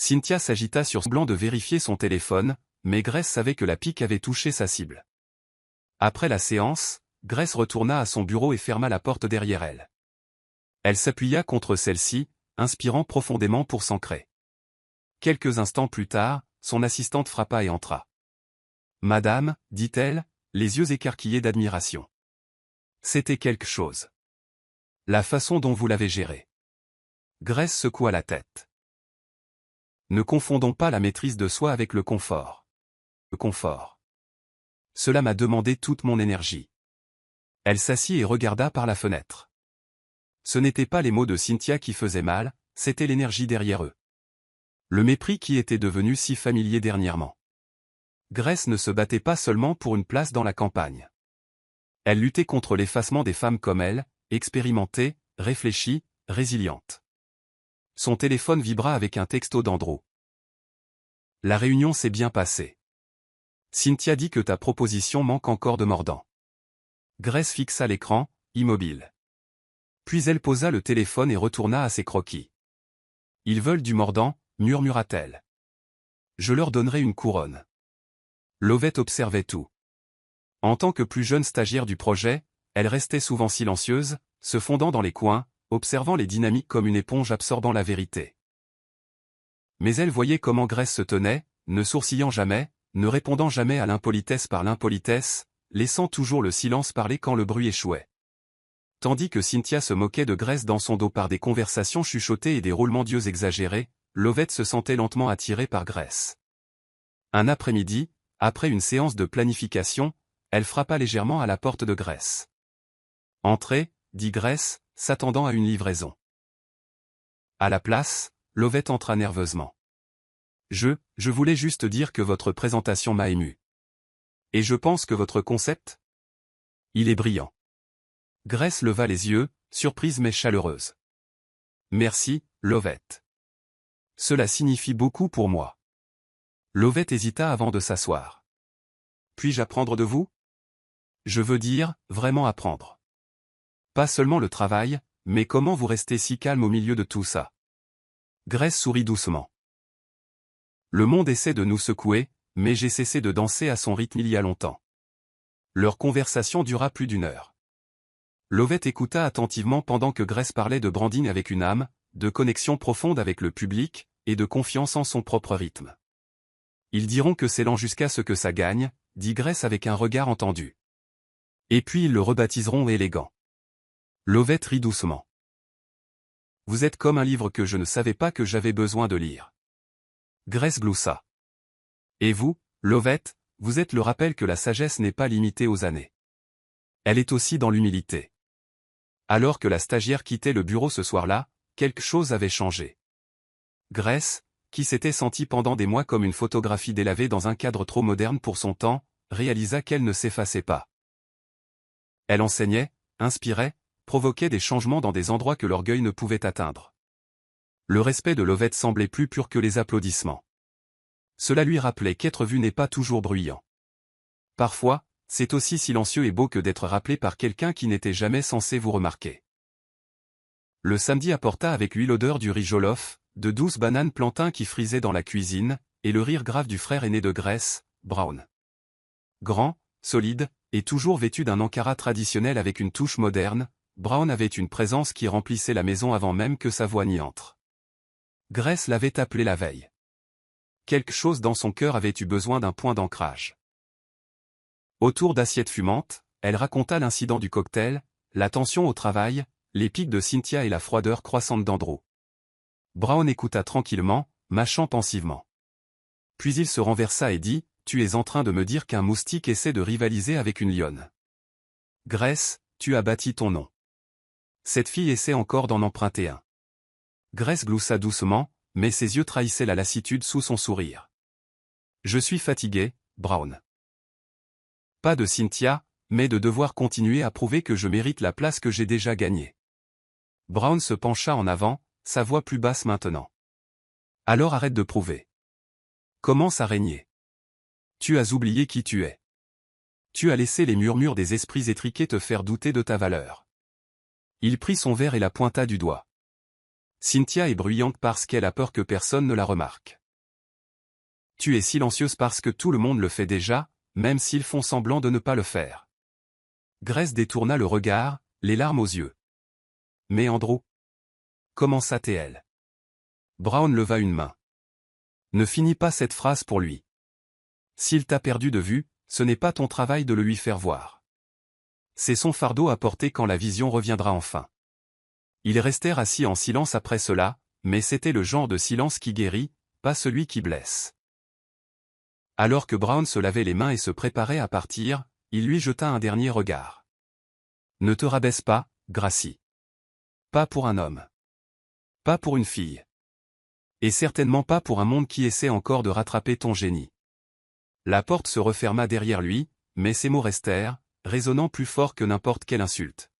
Cynthia s'agita sur semblant de vérifier son téléphone, mais Grace savait que la pique avait touché sa cible. Après la séance, Grace retourna à son bureau et ferma la porte derrière elle. Elle s'appuya contre celle-ci, inspirant profondément pour s'ancrer. Quelques instants plus tard, son assistante frappa et entra. « Madame, dit-elle, les yeux écarquillés d'admiration. C'était quelque chose. La façon dont vous l'avez géré. » Grace secoua la tête. Ne confondons pas la maîtrise de soi avec le confort. Le confort. Cela m'a demandé toute mon énergie. Elle s'assit et regarda par la fenêtre. Ce n'étaient pas les mots de Cynthia qui faisaient mal, c'était l'énergie derrière eux. Le mépris qui était devenu si familier dernièrement. Grace ne se battait pas seulement pour une place dans la campagne. Elle luttait contre l'effacement des femmes comme elle, expérimentées, réfléchies, résilientes. Son téléphone vibra avec un texto d'Andrew. « La réunion s'est bien passée. Cynthia dit que ta proposition manque encore de mordant. » Grace fixa l'écran, immobile. Puis elle posa le téléphone et retourna à ses croquis. « Ils veulent du mordant, murmura-t-elle. Je leur donnerai une couronne. » Lovett observait tout. En tant que plus jeune stagiaire du projet, elle restait souvent silencieuse, se fondant dans les coins, observant les dynamiques comme une éponge absorbant la vérité. Mais elle voyait comment Grace se tenait, ne sourcillant jamais, ne répondant jamais à l'impolitesse par l'impolitesse, laissant toujours le silence parler quand le bruit échouait. Tandis que Cynthia se moquait de Grace dans son dos par des conversations chuchotées et des roulements d'yeux exagérés, Lovett se sentait lentement attiré par Grace. Un après-midi, après une séance de planification, elle frappa légèrement à la porte de Grace. « Entrez, » dit Grace, s'attendant à une livraison. À la place, Lovett entra nerveusement. « Je voulais juste dire que votre présentation m'a ému. Et je pense que votre concept ? Il est brillant. » Grace leva les yeux, surprise mais chaleureuse. « Merci, Lovett. Cela signifie beaucoup pour moi. » Lovett hésita avant de s'asseoir. « Puis-je apprendre de vous ? Je veux dire, vraiment apprendre. Pas seulement le travail, mais comment vous restez si calme au milieu de tout ça. » Grace sourit doucement. « Le monde essaie de nous secouer, mais j'ai cessé de danser à son rythme il y a longtemps. » Leur conversation dura plus d'1 heure. Lovett écouta attentivement pendant que Grace parlait de branding avec une âme, de connexion profonde avec le public, et de confiance en son propre rythme. « Ils diront que c'est lent jusqu'à ce que ça gagne, » dit Grace avec un regard entendu. « Et puis ils le rebaptiseront élégant. » Lovett rit doucement. « Vous êtes comme un livre que je ne savais pas que j'avais besoin de lire. » Grace gloussa. « Et vous, Lovett, vous êtes le rappel que la sagesse n'est pas limitée aux années. Elle est aussi dans l'humilité. » Alors que la stagiaire quittait le bureau ce soir-là, quelque chose avait changé. Grace, qui s'était sentie pendant des mois comme une photographie délavée dans un cadre trop moderne pour son temps, réalisa qu'elle ne s'effaçait pas. Elle enseignait, inspirait, provoquait des changements dans des endroits que l'orgueil ne pouvait atteindre. Le respect de Lovett semblait plus pur que les applaudissements. Cela lui rappelait qu'être vu n'est pas toujours bruyant. Parfois, c'est aussi silencieux et beau que d'être rappelé par quelqu'un qui n'était jamais censé vous remarquer. Le samedi apporta avec lui l'odeur du riz jollof, de douces bananes plantains qui frisaient dans la cuisine, et le rire grave du frère aîné de Grace, Brown. Grand, solide, et toujours vêtu d'un ankara traditionnel avec une touche moderne, Brown avait une présence qui remplissait la maison avant même que sa voix n'y entre. Grace l'avait appelé la veille. Quelque chose dans son cœur avait eu besoin d'un point d'ancrage. Autour d'assiettes fumantes, elle raconta l'incident du cocktail, la tension au travail, les pics de Cynthia et la froideur croissante d'Andrew. Brown écouta tranquillement, mâchant pensivement. Puis il se renversa et dit, « Tu es en train de me dire qu'un moustique essaie de rivaliser avec une lionne. Grace, tu as bâti ton nom. Cette fille essaie encore d'en emprunter un. » Grace gloussa doucement, mais ses yeux trahissaient la lassitude sous son sourire. « Je suis fatigué, Brown. Pas de Cynthia, mais de devoir continuer à prouver que je mérite la place que j'ai déjà gagnée. » Brown se pencha en avant, sa voix plus basse maintenant. « Alors arrête de prouver. Commence à régner. Tu as oublié qui tu es. Tu as laissé les murmures des esprits étriqués te faire douter de ta valeur. » Il prit son verre et la pointa du doigt. Cynthia est bruyante parce qu'elle a peur que personne ne la remarque. Tu es silencieuse parce que tout le monde le fait déjà, même s'ils font semblant de ne pas le faire. Grace détourna le regard, les larmes aux yeux. Mais Andrew, commença T.L. Brown leva une main. Ne finis pas cette phrase pour lui. S'il t'a perdu de vue, ce n'est pas ton travail de le lui faire voir. C'est son fardeau à porter quand la vision reviendra enfin. Ils restèrent assis en silence après cela, mais c'était le genre de silence qui guérit, pas celui qui blesse. Alors que Brown se lavait les mains et se préparait à partir, il lui jeta un dernier regard. Ne te rabaisse pas, Gracie. Pas pour un homme. Pas pour une fille. Et certainement pas pour un monde qui essaie encore de rattraper ton génie. La porte se referma derrière lui, mais ses mots restèrent, résonnant plus fort que n'importe quelle insulte.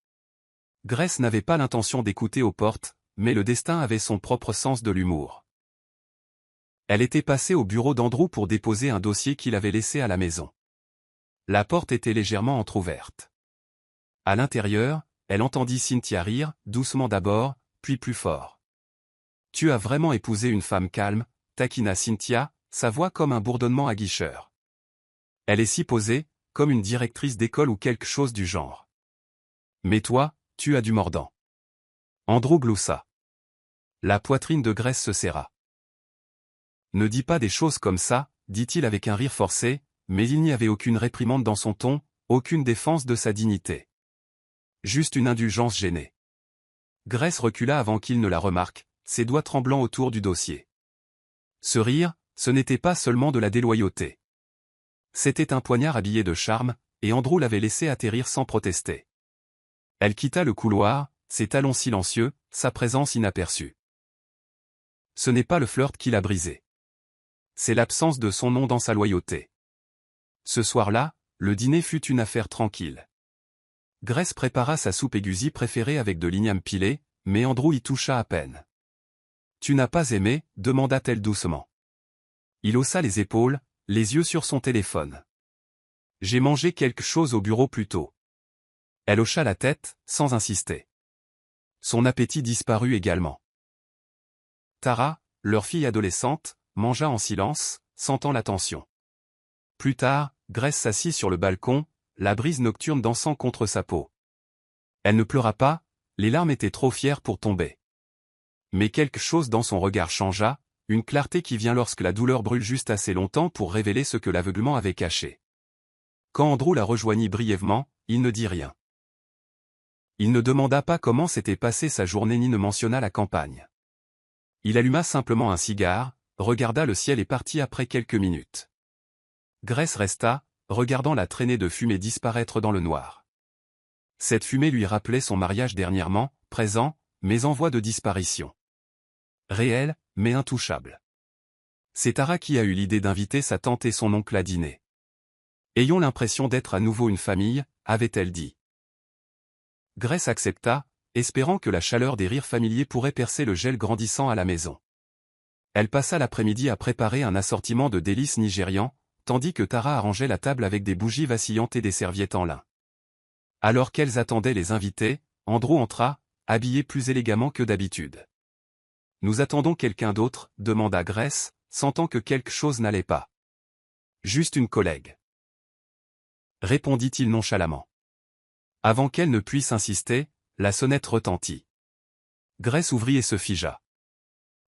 Grace n'avait pas l'intention d'écouter aux portes, mais le destin avait son propre sens de l'humour. Elle était passée au bureau d'Andrew pour déposer un dossier qu'il avait laissé à la maison. La porte était légèrement entr'ouverte. À l'intérieur, elle entendit Cynthia rire, doucement d'abord, puis plus fort. « Tu as vraiment épousé une femme calme », taquina Cynthia, sa voix comme un bourdonnement aguicheur. « Elle est si posée, comme une directrice d'école ou quelque chose du genre. Mais toi, tu as du mordant. » Andrew gloussa. La poitrine de Grace se serra. « Ne dis pas des choses comme ça, » dit-il avec un rire forcé, mais il n'y avait aucune réprimande dans son ton, aucune défense de sa dignité. Juste une indulgence gênée. Grace recula avant qu'il ne la remarque, ses doigts tremblants autour du dossier. Ce rire, ce n'était pas seulement de la déloyauté. C'était un poignard habillé de charme, et Andrew l'avait laissé atterrir sans protester. Elle quitta le couloir, ses talons silencieux, sa présence inaperçue. Ce n'est pas le flirt qui l'a brisé. C'est l'absence de son nom dans sa loyauté. Ce soir-là, le dîner fut une affaire tranquille. Grace prépara sa soupe aigusi préférée avec de l'igname pilé, mais Andrew y toucha à peine. « Tu n'as pas aimé ?» demanda-t-elle doucement. Il haussa les épaules, les yeux sur son téléphone. « J'ai mangé quelque chose au bureau plus tôt. » Elle hocha la tête, sans insister. Son appétit disparut également. Tara, leur fille adolescente, mangea en silence, sentant la tension. Plus tard, Grace s'assit sur le balcon, la brise nocturne dansant contre sa peau. Elle ne pleura pas, les larmes étaient trop fières pour tomber. Mais quelque chose dans son regard changea, une clarté qui vient lorsque la douleur brûle juste assez longtemps pour révéler ce que l'aveuglement avait caché. Quand Andrew la rejoignit brièvement, il ne dit rien. Il ne demanda pas comment s'était passée sa journée ni ne mentionna la campagne. Il alluma simplement un cigare, regarda le ciel et partit après quelques minutes. Grace resta, regardant la traînée de fumée disparaître dans le noir. Cette fumée lui rappelait son mariage dernièrement, présent, mais en voie de disparition. Réel, mais intouchable. C'est Tara qui a eu l'idée d'inviter sa tante et son oncle à dîner. Ayons l'impression d'être à nouveau une famille, avait-elle dit. Grace accepta, espérant que la chaleur des rires familiers pourrait percer le gel grandissant à la maison. Elle passa l'après-midi à préparer un assortiment de délices nigérians, tandis que Tara arrangeait la table avec des bougies vacillantes et des serviettes en lin. Alors qu'elles attendaient les invités, Andrew entra, habillé plus élégamment que d'habitude. « Nous attendons quelqu'un d'autre ?» demanda Grace, sentant que quelque chose n'allait pas. « Juste une collègue. » répondit-il nonchalamment. Avant qu'elle ne puisse insister, la sonnette retentit. Grace ouvrit et se figea.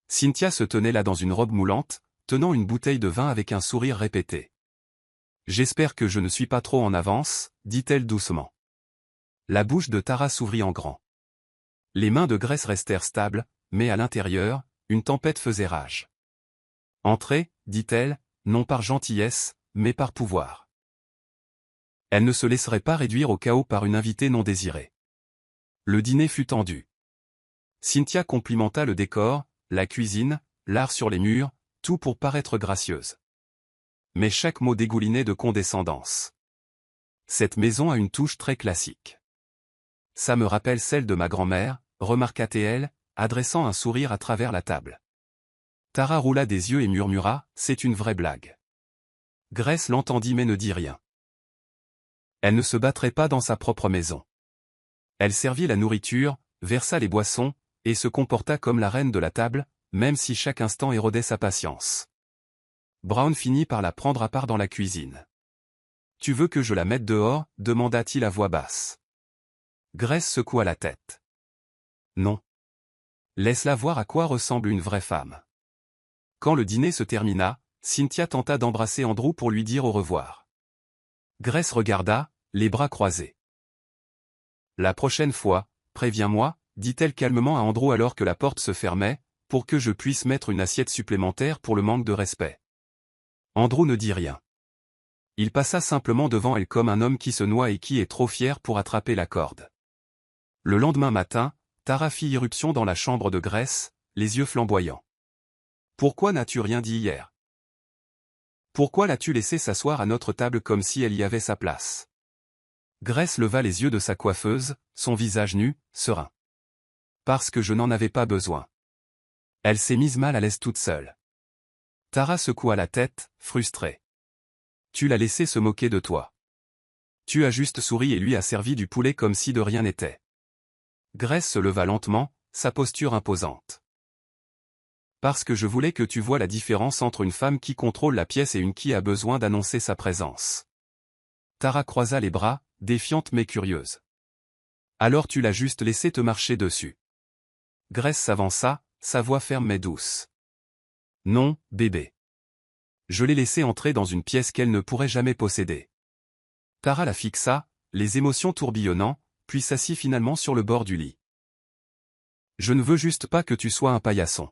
Cynthia se tenait là dans une robe moulante, tenant une bouteille de vin avec un sourire répété. « J'espère que je ne suis pas trop en avance », dit-elle doucement. La bouche de Tara s'ouvrit en grand. Les mains de Grace restèrent stables, mais à l'intérieur, une tempête faisait rage. « Entrez, dit-elle, non par gentillesse, mais par pouvoir. » Elle ne se laisserait pas réduire au chaos par une invitée non désirée. Le dîner fut tendu. Cynthia complimenta le décor, la cuisine, l'art sur les murs, tout pour paraître gracieuse. Mais chaque mot dégoulinait de condescendance. Cette maison a une touche très classique. Ça me rappelle celle de ma grand-mère, remarqua-t-elle, adressant un sourire à travers la table. Tara roula des yeux et murmura, « C'est une vraie blague. » Grace l'entendit mais ne dit rien. Elle ne se battrait pas dans sa propre maison. Elle servit la nourriture, versa les boissons, et se comporta comme la reine de la table, même si chaque instant érodait sa patience. Brown finit par la prendre à part dans la cuisine. « Tu veux que je la mette dehors » demanda-t-il à voix basse. Grace secoua la tête. « Non. Laisse-la voir à quoi ressemble une vraie femme. » Quand le dîner se termina, Cynthia tenta d'embrasser Andrew pour lui dire au revoir. Grace regarda, les bras croisés. « La prochaine fois, préviens-moi, » dit-elle calmement à Andrew alors que la porte se fermait, pour que je puisse mettre une assiette supplémentaire pour le manque de respect. Andrew ne dit rien. Il passa simplement devant elle comme un homme qui se noie et qui est trop fier pour attraper la corde. Le lendemain matin, Tara fit irruption dans la chambre de Grace, les yeux flamboyants. « Pourquoi n'as-tu rien dit hier? Pourquoi l'as-tu laissé s'asseoir à notre table comme si elle y avait sa place ?» Grace leva les yeux de sa coiffeuse, son visage nu, serein. « Parce que je n'en avais pas besoin. » Elle s'est mise mal à l'aise toute seule. Tara secoua la tête, frustrée. « Tu l'as laissé se moquer de toi. Tu as juste souri et lui a servi du poulet comme si de rien n'était. » Grace se leva lentement, sa posture imposante. « Parce que je voulais que tu vois la différence entre une femme qui contrôle la pièce et une qui a besoin d'annoncer sa présence. » Tara croisa les bras, défiante mais curieuse. « Alors tu l'as juste laissé te marcher dessus. » Grace s'avança, sa voix ferme mais douce. « Non, bébé. Je l'ai laissée entrer dans une pièce qu'elle ne pourrait jamais posséder. » Tara la fixa, les émotions tourbillonnant, puis s'assit finalement sur le bord du lit. « Je ne veux juste pas que tu sois un paillasson. »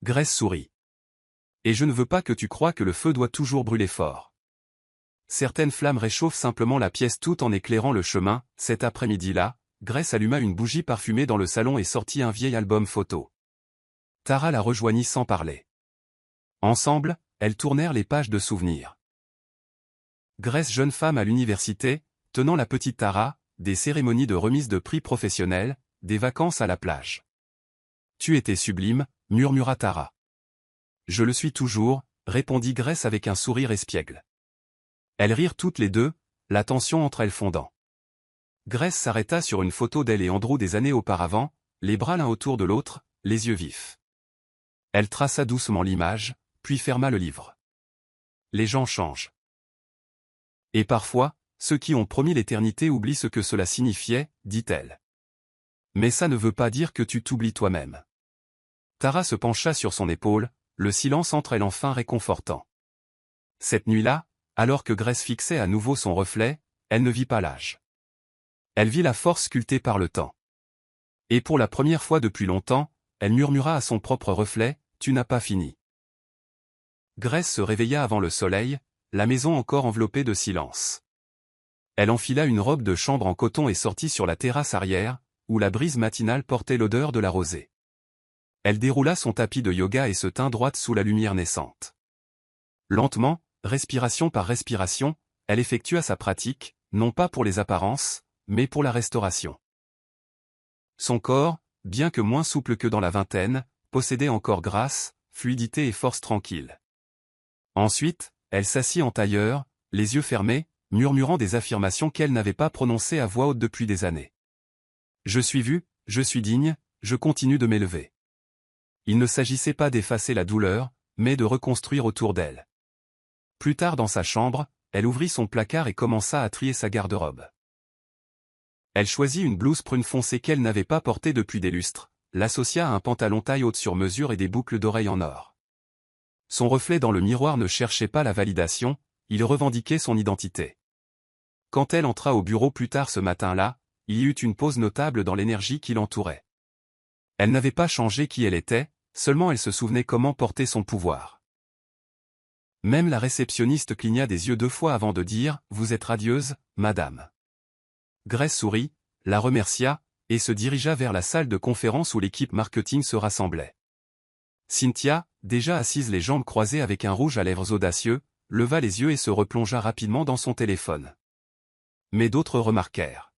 Grace sourit. « Et je ne veux pas que tu crois que le feu doit toujours brûler fort. Certaines flammes réchauffent simplement la pièce tout en éclairant le chemin. » Cet après-midi-là, Grace alluma une bougie parfumée dans le salon et sortit un vieil album photo. Tara la rejoignit sans parler. Ensemble, elles tournèrent les pages de souvenirs. Grace jeune femme à l'université, tenant la petite Tara, des cérémonies de remise de prix professionnels, des vacances à la plage. « Tu étais sublime » murmura Tara. « Je le suis toujours » répondit Grace avec un sourire espiègle. Elles rirent toutes les deux, la tension entre elles fondant. Grace s'arrêta sur une photo d'elle et Andrew des années auparavant, les bras l'un autour de l'autre, les yeux vifs. Elle traça doucement l'image, puis ferma le livre. Les gens changent. Et parfois, ceux qui ont promis l'éternité oublient ce que cela signifiait, dit-elle. Mais ça ne veut pas dire que tu t'oublies toi-même. Tara se pencha sur son épaule, le silence entre elles enfin réconfortant. Cette nuit-là, alors que Grace fixait à nouveau son reflet, elle ne vit pas l'âge. Elle vit la force sculptée par le temps. Et pour la première fois depuis longtemps, elle murmura à son propre reflet, « Tu n'as pas fini. » Grace se réveilla avant le soleil, la maison encore enveloppée de silence. Elle enfila une robe de chambre en coton et sortit sur la terrasse arrière, où la brise matinale portait l'odeur de la rosée. Elle déroula son tapis de yoga et se tint droite sous la lumière naissante. Lentement, respiration par respiration, elle effectua sa pratique, non pas pour les apparences, mais pour la restauration. Son corps, bien que moins souple que dans la vingtaine, possédait encore grâce, fluidité et force tranquille. Ensuite, elle s'assit en tailleur, les yeux fermés, murmurant des affirmations qu'elle n'avait pas prononcées à voix haute depuis des années. « Je suis vue, je suis digne, je continue de m'élever. » Il ne s'agissait pas d'effacer la douleur, mais de reconstruire autour d'elle. Plus tard dans sa chambre, elle ouvrit son placard et commença à trier sa garde-robe. Elle choisit une blouse prune foncée qu'elle n'avait pas portée depuis des lustres, l'associa à un pantalon taille haute sur mesure et des boucles d'oreilles en or. Son reflet dans le miroir ne cherchait pas la validation, il revendiquait son identité. Quand elle entra au bureau plus tard ce matin-là, il y eut une pause notable dans l'énergie qui l'entourait. Elle n'avait pas changé qui elle était, seulement elle se souvenait comment porter son pouvoir. Même la réceptionniste cligna des yeux 2 fois avant de dire « Vous êtes radieuse, madame ». Grace sourit, la remercia, et se dirigea vers la salle de conférence où l'équipe marketing se rassemblait. Cynthia, déjà assise les jambes croisées avec un rouge à lèvres audacieux, leva les yeux et se replongea rapidement dans son téléphone. Mais d'autres remarquèrent.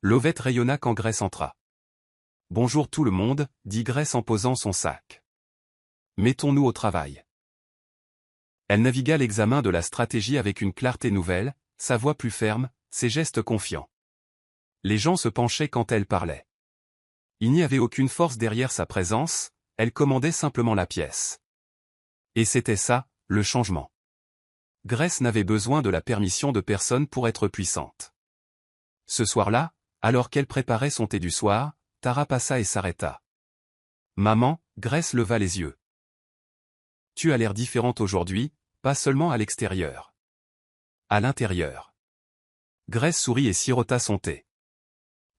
Lovett rayonna quand Grace entra. « Bonjour tout le monde » dit Grace en posant son sac. « Mettons-nous au travail. » Elle navigua l'examen de la stratégie avec une clarté nouvelle, sa voix plus ferme, ses gestes confiants. Les gens se penchaient quand elle parlait. Il n'y avait aucune force derrière sa présence, elle commandait simplement la pièce. Et c'était ça, le changement. Grace n'avait besoin de la permission de personne pour être puissante. Ce soir-là, alors qu'elle préparait son thé du soir, Tara passa et s'arrêta. « Maman », Grace leva les yeux. « Tu as l'air différente aujourd'hui, pas seulement à l'extérieur. À l'intérieur. » Grace sourit et sirota son thé.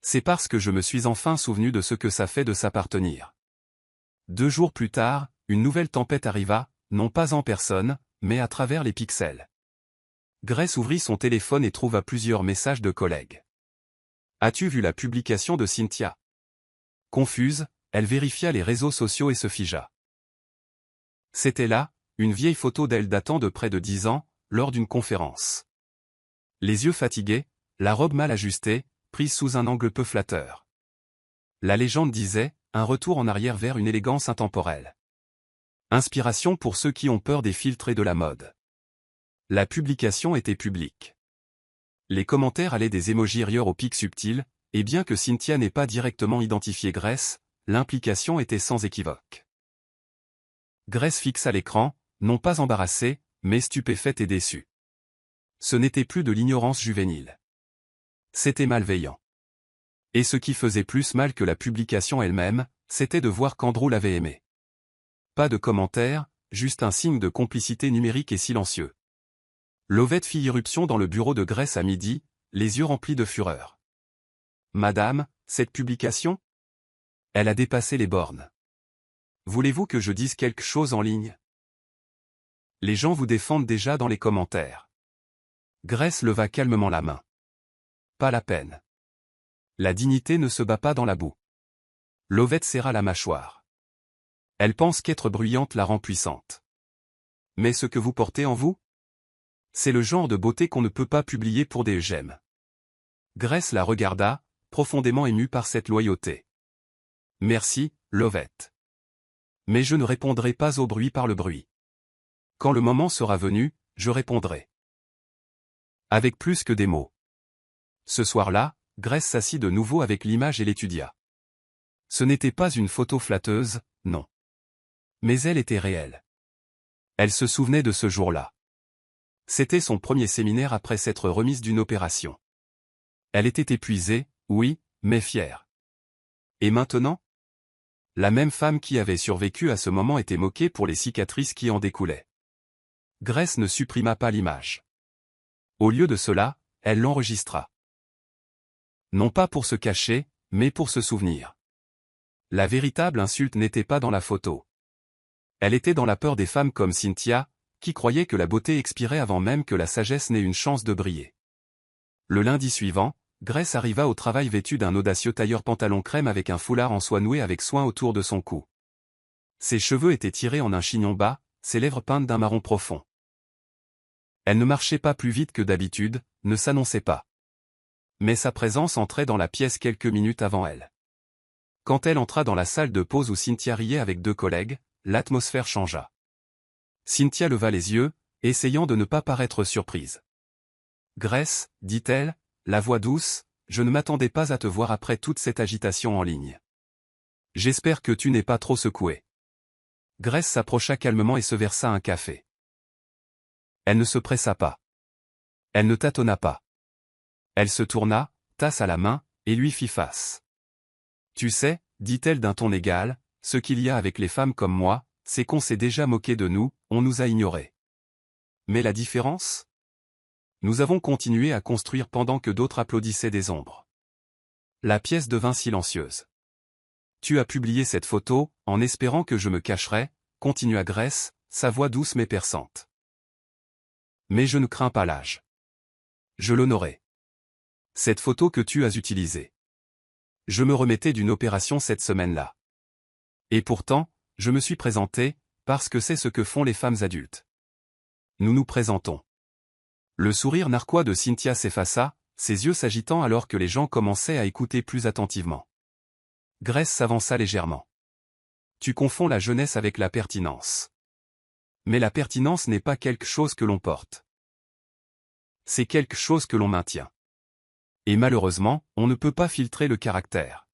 « C'est parce que je me suis enfin souvenu de ce que ça fait de s'appartenir. » 2 jours plus tard, une nouvelle tempête arriva, non pas en personne, mais à travers les pixels. Grace ouvrit son téléphone et trouva plusieurs messages de collègues. « As-tu vu la publication de Cynthia ?» Confuse, elle vérifia les réseaux sociaux et se figea. C'était là, une vieille photo d'elle datant de près de 10 ans, lors d'une conférence. Les yeux fatigués, la robe mal ajustée, prise sous un angle peu flatteur. La légende disait, un retour en arrière vers une élégance intemporelle. Inspiration pour ceux qui ont peur des filtres et de la mode. La publication était publique. Les commentaires allaient des émojis rieurs aux pics subtils, et bien que Cynthia n'ait pas directement identifié Grace, l'implication était sans équivoque. Grace fixa l'écran, non pas embarrassée, mais stupéfaite et déçue. Ce n'était plus de l'ignorance juvénile. C'était malveillant. Et ce qui faisait plus mal que la publication elle-même, c'était de voir qu'Andrew l'avait aimée. Pas de commentaires, juste un signe de complicité numérique et silencieux. Lovett fit irruption dans le bureau de Grace à midi, les yeux remplis de fureur. « Madame, cette publication ? Elle a dépassé les bornes. Voulez-vous que je dise quelque chose en ligne ? Les gens vous défendent déjà dans les commentaires. » Grace leva calmement la main. « Pas la peine. La dignité ne se bat pas dans la boue. » Lovett serra la mâchoire. « Elle pense qu'être bruyante la rend puissante. Mais ce que vous portez en vous ? C'est le genre de beauté qu'on ne peut pas publier pour des j'aime. » Grace la regarda, profondément émue par cette loyauté. « Merci, Lovett. Mais je ne répondrai pas au bruit par le bruit. Quand le moment sera venu, je répondrai. » Avec plus que des mots. Ce soir-là, Grace s'assit de nouveau avec l'image et l'étudia. Ce n'était pas une photo flatteuse, non. Mais elle était réelle. Elle se souvenait de ce jour-là. C'était son premier séminaire après s'être remise d'une opération. Elle était épuisée, oui, mais fière. Et maintenant ? La même femme qui avait survécu à ce moment était moquée pour les cicatrices qui en découlaient. Grace ne supprima pas l'image. Au lieu de cela, elle l'enregistra. Non pas pour se cacher, mais pour se souvenir. La véritable insulte n'était pas dans la photo. Elle était dans la peur des femmes comme Cynthia, qui croyaient que la beauté expirait avant même que la sagesse n'ait une chance de briller. Le lundi suivant, Grace arriva au travail vêtue d'un audacieux tailleur pantalon crème avec un foulard en soie noué avec soin autour de son cou. Ses cheveux étaient tirés en un chignon bas, ses lèvres peintes d'un marron profond. Elle ne marchait pas plus vite que d'habitude, ne s'annonçait pas. Mais sa présence entrait dans la pièce quelques minutes avant elle. Quand elle entra dans la salle de pause où Cynthia riait avec 2 collègues, l'atmosphère changea. Cynthia leva les yeux, essayant de ne pas paraître surprise. « Grace, dit-elle, la voix douce, je ne m'attendais pas à te voir après toute cette agitation en ligne. J'espère que tu n'es pas trop secouée. » Grace s'approcha calmement et se versa un café. Elle ne se pressa pas. Elle ne tâtonna pas. Elle se tourna, tasse à la main, et lui fit face. « Tu sais, dit-elle d'un ton égal, ce qu'il y a avec les femmes comme moi, c'est qu'on s'est déjà moqué de nous, on nous a ignorés. Mais la différence ? Nous avons continué à construire pendant que d'autres applaudissaient des ombres. » La pièce devint silencieuse. « Tu as publié cette photo, en espérant que je me cacherais, » continua Grace, sa voix douce mais perçante. « Mais je ne crains pas l'âge. Je l'honorais. Cette photo que tu as utilisée. Je me remettais d'une opération cette semaine-là. Et pourtant, je me suis présenté, parce que c'est ce que font les femmes adultes. Nous nous présentons. » Le sourire narquois de Cynthia s'effaça, ses yeux s'agitant alors que les gens commençaient à écouter plus attentivement. Grace s'avança légèrement. « Tu confonds la jeunesse avec la pertinence. Mais la pertinence n'est pas quelque chose que l'on porte. C'est quelque chose que l'on maintient. Et malheureusement, on ne peut pas filtrer le caractère.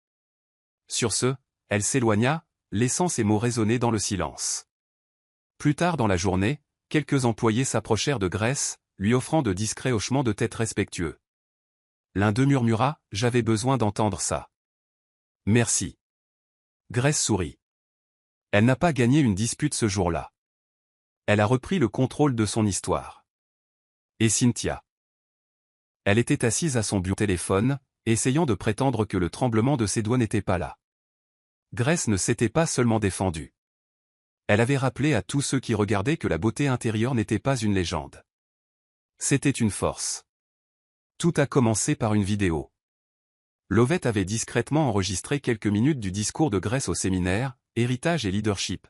Sur ce, elle s'éloigna, laissant ses mots résonner dans le silence. Plus tard dans la journée, quelques employés s'approchèrent de Grace, lui offrant de discrets hochements de tête respectueux. L'un d'eux murmura « J'avais besoin d'entendre ça. » Merci. Grace sourit. Elle n'a pas gagné une dispute ce jour-là. Elle a repris le contrôle de son histoire. Et Cynthia? Elle était assise à son bureau téléphone, essayant de prétendre que le tremblement de ses doigts n'était pas là. Grace ne s'était pas seulement défendue. Elle avait rappelé à tous ceux qui regardaient que la beauté intérieure n'était pas une légende. C'était une force. Tout a commencé par une vidéo. Lovett avait discrètement enregistré quelques minutes du discours de Grace au séminaire « Héritage et leadership »,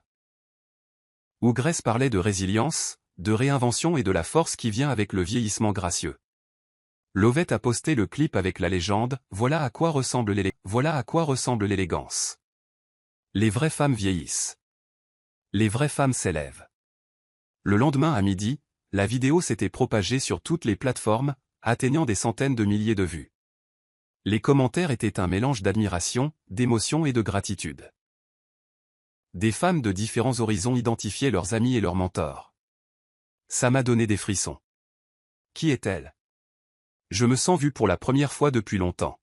où Grace parlait de résilience, de réinvention et de la force qui vient avec le vieillissement gracieux. Lovett a posté le clip avec la légende « Voilà à quoi ressemble l'élégance. Les vraies femmes vieillissent. Les vraies femmes s'élèvent. » Le lendemain à midi, la vidéo s'était propagée sur toutes les plateformes, atteignant des centaines de milliers de vues. Les commentaires étaient un mélange d'admiration, d'émotion et de gratitude. Des femmes de différents horizons identifiaient leurs amis et leurs mentors. Ça m'a donné des frissons. Qui est-elle? Je me sens vue pour la première fois depuis longtemps.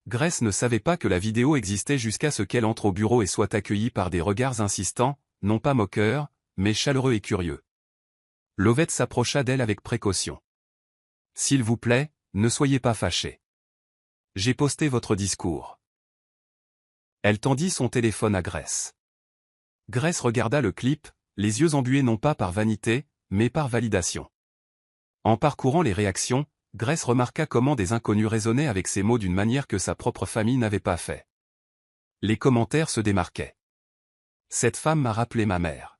Grace ne savait pas que la vidéo existait jusqu'à ce qu'elle entre au bureau et soit accueillie par des regards insistants, non pas moqueurs, mais chaleureux et curieux. Lovett s'approcha d'elle avec précaution. « S'il vous plaît, ne soyez pas fâchés. J'ai posté votre discours. » Elle tendit son téléphone à Grace. Grace regarda le clip, les yeux embués non pas par vanité, mais par validation. En parcourant les réactions, Grace remarqua comment des inconnus raisonnaient avec ces mots d'une manière que sa propre famille n'avait pas fait. Les commentaires se démarquaient. « Cette femme m'a rappelé ma mère.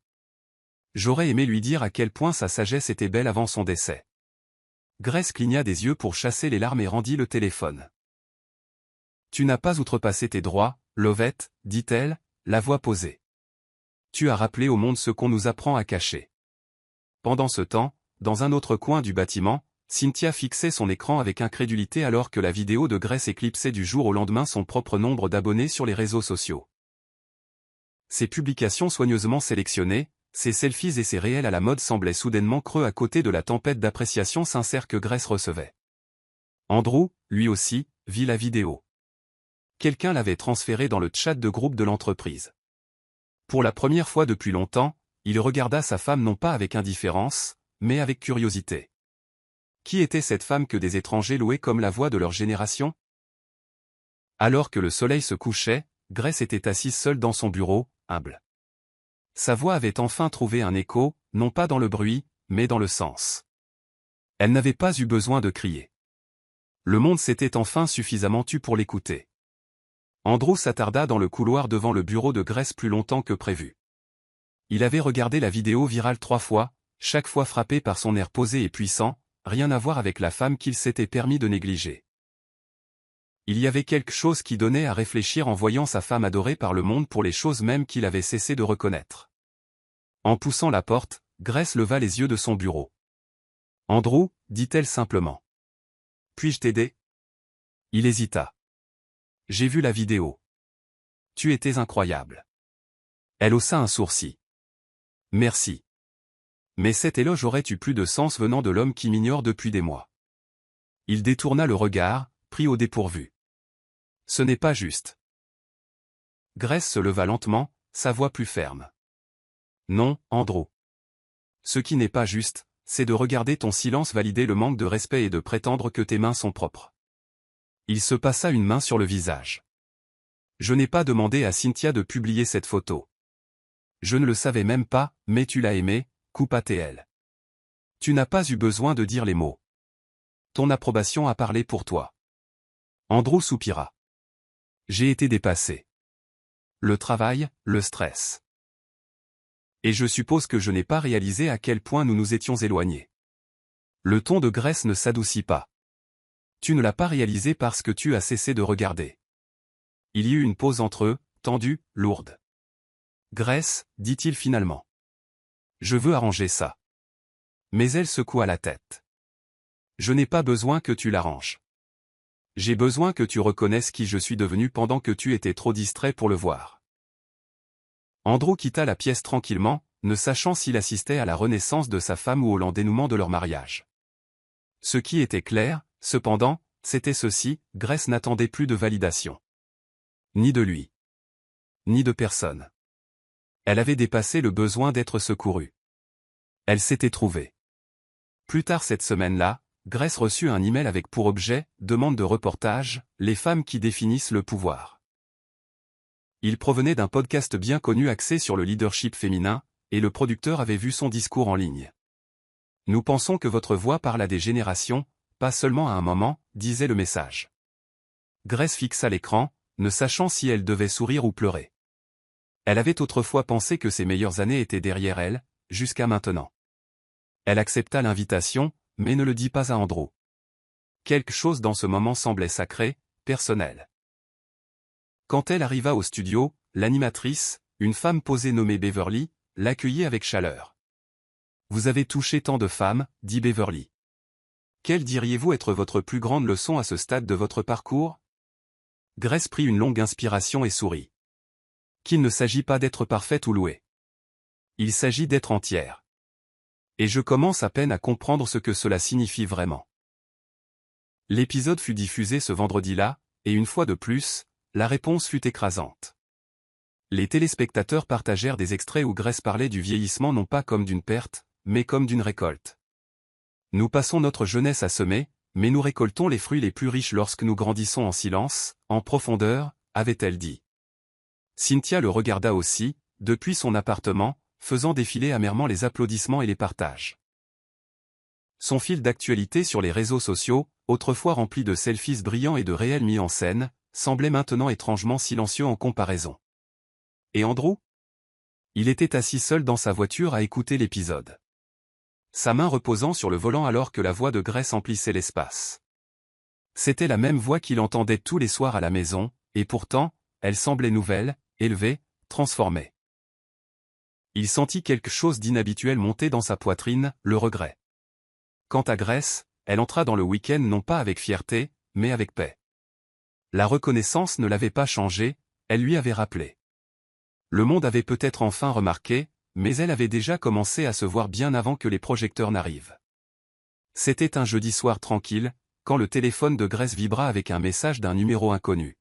J'aurais aimé lui dire à quel point sa sagesse était belle avant son décès. » Grace cligna des yeux pour chasser les larmes et rendit le téléphone. « Tu n'as pas outrepassé tes droits, Lovett, dit-elle, la voix posée. Tu as rappelé au monde ce qu'on nous apprend à cacher. » Pendant ce temps, dans un autre coin du bâtiment, Cynthia fixait son écran avec incrédulité alors que la vidéo de Grace éclipsait du jour au lendemain son propre nombre d'abonnés sur les réseaux sociaux. Ses publications soigneusement sélectionnées, ses selfies et ses réels à la mode semblaient soudainement creux à côté de la tempête d'appréciation sincère que Grace recevait. Andrew, lui aussi, vit la vidéo. Quelqu'un l'avait transférée dans le chat de groupe de l'entreprise. Pour la première fois depuis longtemps, il regarda sa femme non pas avec indifférence, mais avec curiosité. Qui était cette femme que des étrangers louaient comme la voix de leur génération? Alors que le soleil se couchait, Grace était assise seule dans son bureau, humble. Sa voix avait enfin trouvé un écho, non pas dans le bruit, mais dans le sens. Elle n'avait pas eu besoin de crier. Le monde s'était enfin suffisamment tu pour l'écouter. Andrew s'attarda dans le couloir devant le bureau de Grace plus longtemps que prévu. Il avait regardé la vidéo virale 3 fois, chaque fois frappé par son air posé et puissant, rien à voir avec la femme qu'il s'était permis de négliger. Il y avait quelque chose qui donnait à réfléchir en voyant sa femme adorée par le monde pour les choses mêmes qu'il avait cessé de reconnaître. En poussant la porte, Grace leva les yeux de son bureau. « Andrew, dit-elle simplement. Puis-je t'aider? » Il hésita. « J'ai vu la vidéo. Tu étais incroyable. » Elle haussa un sourcil. « Merci. Mais cet éloge aurait eu plus de sens venant de l'homme qui m'ignore depuis des mois. » Il détourna le regard, pris au dépourvu. « Ce n'est pas juste. » Grace se leva lentement, sa voix plus ferme. « Non, Andrew. Ce qui n'est pas juste, c'est de regarder ton silence valider le manque de respect et de prétendre que tes mains sont propres. » Il se passa une main sur le visage. « Je n'ai pas demandé à Cynthia de publier cette photo. Je ne le savais même pas, mais tu l'as aimée, coupa-t-elle. Tu n'as pas eu besoin de dire les mots. Ton approbation a parlé pour toi. » Andrew soupira. « J'ai été dépassé. Le travail, le stress. Et je suppose que je n'ai pas réalisé à quel point nous nous étions éloignés. » Le ton de Grace ne s'adoucit pas. « Tu ne l'as pas réalisé parce que tu as cessé de regarder. » Il y eut une pause entre eux, tendue, lourde. « Grace, dit-il finalement. Je veux arranger ça. » Mais elle secoua la tête. « Je n'ai pas besoin que tu l'arranges. J'ai besoin que tu reconnaisses qui je suis devenu pendant que tu étais trop distrait pour le voir. Andrew quitta la pièce tranquillement, ne sachant s'il assistait à la renaissance de sa femme ou au lent dénouement de leur mariage. Ce qui était clair, cependant, c'était ceci, Grace n'attendait plus de validation. Ni de lui. Ni de personne. Elle avait dépassé le besoin d'être secourue. Elle s'était trouvée. Plus tard cette semaine-là, Grace reçut un email avec pour objet, demande de reportage, les femmes qui définissent le pouvoir. Il provenait d'un podcast bien connu axé sur le leadership féminin, et le producteur avait vu son discours en ligne. Nous pensons que votre voix parle à des générations, pas seulement à un moment, disait le message. Grace fixa l'écran, ne sachant si elle devait sourire ou pleurer. Elle avait autrefois pensé que ses meilleures années étaient derrière elle, jusqu'à maintenant. Elle accepta l'invitation, mais ne le dit pas à Andrew. Quelque chose dans ce moment semblait sacré, personnel. Quand elle arriva au studio, l'animatrice, une femme posée nommée Beverly, l'accueillit avec chaleur. « Vous avez touché tant de femmes, dit Beverly. Quelle diriez-vous être votre plus grande leçon à ce stade de votre parcours ?» Grace prit une longue inspiration et sourit. Qu'il ne s'agit pas d'être parfaite ou louée. Il s'agit d'être entière. Et je commence à peine à comprendre ce que cela signifie vraiment. L'épisode fut diffusé ce vendredi-là, et une fois de plus, la réponse fut écrasante. Les téléspectateurs partagèrent des extraits où Grace parlait du vieillissement non pas comme d'une perte, mais comme d'une récolte. Nous passons notre jeunesse à semer, mais nous récoltons les fruits les plus riches lorsque nous grandissons en silence, en profondeur, avait-elle dit. Cynthia le regarda aussi, depuis son appartement, faisant défiler amèrement les applaudissements et les partages. Son fil d'actualité sur les réseaux sociaux, autrefois rempli de selfies brillants et de réels mis en scène, semblait maintenant étrangement silencieux en comparaison. Et Andrew ? Il était assis seul dans sa voiture à écouter l'épisode. Sa main reposant sur le volant alors que la voix de Grace emplissait l'espace. C'était la même voix qu'il entendait tous les soirs à la maison, et pourtant, elle semblait nouvelle, élevée, transformée. Il sentit quelque chose d'inhabituel monter dans sa poitrine, le regret. Quant à Grace, elle entra dans le week-end non pas avec fierté, mais avec paix. La reconnaissance ne l'avait pas changé, elle lui avait rappelé. Le monde avait peut-être enfin remarqué, mais elle avait déjà commencé à se voir bien avant que les projecteurs n'arrivent. C'était un jeudi soir tranquille, quand le téléphone de Grace vibra avec un message d'un numéro inconnu.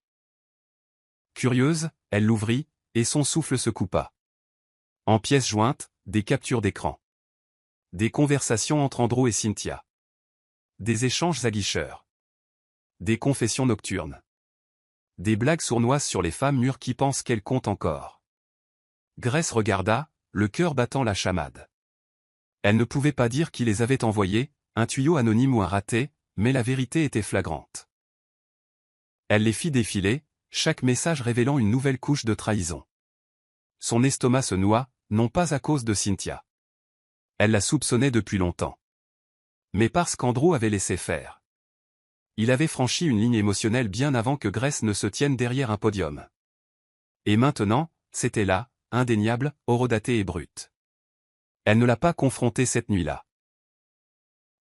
Curieuse, elle l'ouvrit, et son souffle se coupa. En pièces jointes, des captures d'écran. Des conversations entre Andrew et Cynthia. Des échanges aguicheurs. Des confessions nocturnes. Des blagues sournoises sur les femmes mûres qui pensent qu'elles comptent encore. Grace regarda, le cœur battant la chamade. Elle ne pouvait pas dire qui les avait envoyés, un tuyau anonyme ou un raté, mais la vérité était flagrante. Elle les fit défiler, chaque message révélant une nouvelle couche de trahison. Son estomac se noua, non pas à cause de Cynthia. Elle la soupçonnait depuis longtemps. Mais parce qu'Andrew avait laissé faire. Il avait franchi une ligne émotionnelle bien avant que Grace ne se tienne derrière un podium. Et maintenant, c'était là, indéniable, horodatée et brute. Elle ne l'a pas confrontée cette nuit-là.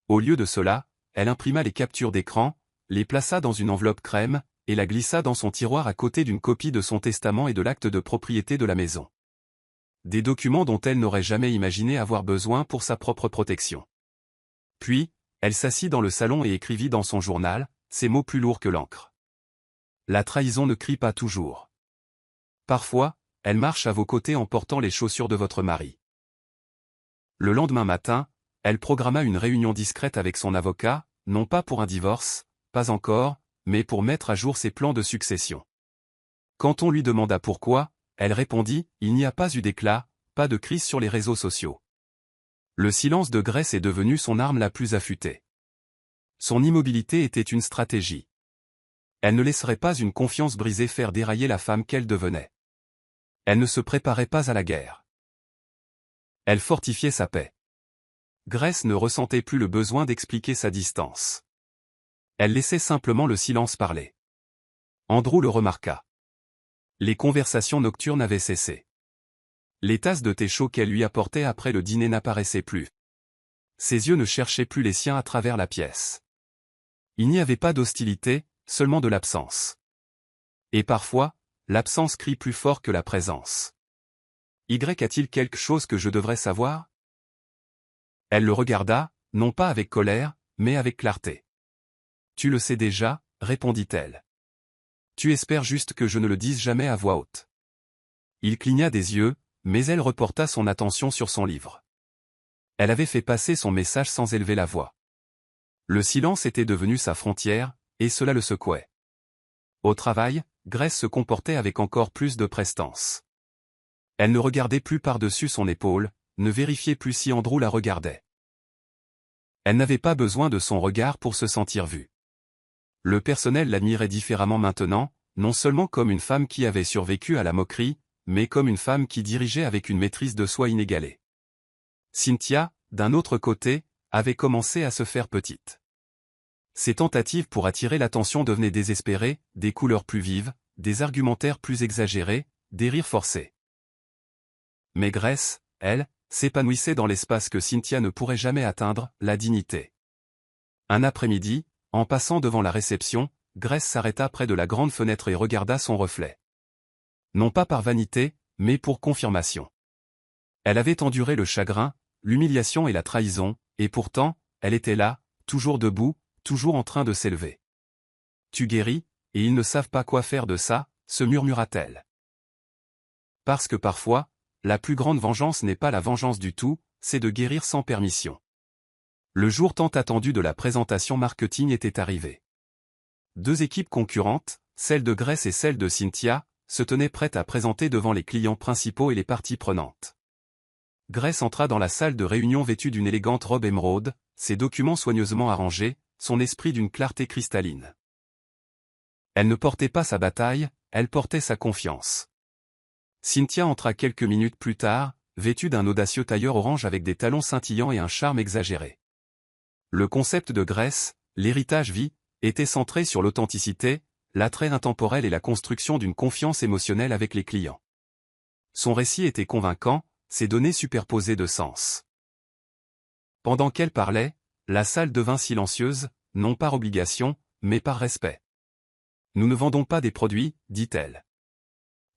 Au lieu de cela, elle imprima les captures d'écran, les plaça dans une enveloppe crème, et la glissa dans son tiroir à côté d'une copie de son testament et de l'acte de propriété de la maison. Des documents dont elle n'aurait jamais imaginé avoir besoin pour sa propre protection. Puis, elle s'assit dans le salon et écrivit dans son journal, ces mots plus lourds que l'encre. La trahison ne crie pas toujours. Parfois, elle marche à vos côtés en portant les chaussures de votre mari. Le lendemain matin, elle programma une réunion discrète avec son avocat, non pas pour un divorce, pas encore, mais pour mettre à jour ses plans de succession. Quand on lui demanda pourquoi, elle répondit, il n'y a pas eu d'éclat, pas de crise sur les réseaux sociaux. Le silence de Grace est devenu son arme la plus affûtée. Son immobilité était une stratégie. Elle ne laisserait pas une confiance brisée faire dérailler la femme qu'elle devenait. Elle ne se préparait pas à la guerre. Elle fortifiait sa paix. Grace ne ressentait plus le besoin d'expliquer sa distance. Elle laissait simplement le silence parler. Andrew le remarqua. Les conversations nocturnes avaient cessé. Les tasses de thé chaud qu'elle lui apportait après le dîner n'apparaissaient plus. Ses yeux ne cherchaient plus les siens à travers la pièce. Il n'y avait pas d'hostilité, seulement de l'absence. Et parfois, l'absence crie plus fort que la présence. Y a-t-il quelque chose que je devrais savoir? Elle le regarda, non pas avec colère, mais avec clarté. Tu le sais déjà, répondit-elle. Tu espères juste que je ne le dise jamais à voix haute. Il cligna des yeux, mais elle reporta son attention sur son livre. Elle avait fait passer son message sans élever la voix. Le silence était devenu sa frontière, et cela le secouait. Au travail, Grace se comportait avec encore plus de prestance. Elle ne regardait plus par-dessus son épaule, ne vérifiait plus si Andrew la regardait. Elle n'avait pas besoin de son regard pour se sentir vue. Le personnel l'admirait différemment maintenant, non seulement comme une femme qui avait survécu à la moquerie, mais comme une femme qui dirigeait avec une maîtrise de soi inégalée. Cynthia, d'un autre côté, avait commencé à se faire petite. Ses tentatives pour attirer l'attention devenaient désespérées, des couleurs plus vives, des argumentaires plus exagérés, des rires forcés. Mais Grace, elle, s'épanouissait dans l'espace que Cynthia ne pourrait jamais atteindre, la dignité. Un après-midi, en passant devant la réception, Grace s'arrêta près de la grande fenêtre et regarda son reflet. Non pas par vanité, mais pour confirmation. Elle avait enduré le chagrin, l'humiliation et la trahison, et pourtant, elle était là, toujours debout, toujours en train de s'élever. Tu guéris, et ils ne savent pas quoi faire de ça, se murmura-t-elle. Parce que parfois, la plus grande vengeance n'est pas la vengeance du tout, c'est de guérir sans permission. Le jour tant attendu de la présentation marketing était arrivé. Deux équipes concurrentes, celle de Grace et celle de Cynthia, se tenaient prêtes à présenter devant les clients principaux et les parties prenantes. Grace entra dans la salle de réunion vêtue d'une élégante robe émeraude, ses documents soigneusement arrangés, son esprit d'une clarté cristalline. Elle ne portait pas sa bataille, elle portait sa confiance. Cynthia entra quelques minutes plus tard, vêtue d'un audacieux tailleur orange avec des talons scintillants et un charme exagéré. Le concept de Grace, l'héritage vie, était centré sur l'authenticité, l'attrait intemporel et la construction d'une confiance émotionnelle avec les clients. Son récit était convaincant, ses données superposées de sens. Pendant qu'elle parlait, la salle devint silencieuse, non par obligation, mais par respect. Nous ne vendons pas des produits, dit-elle.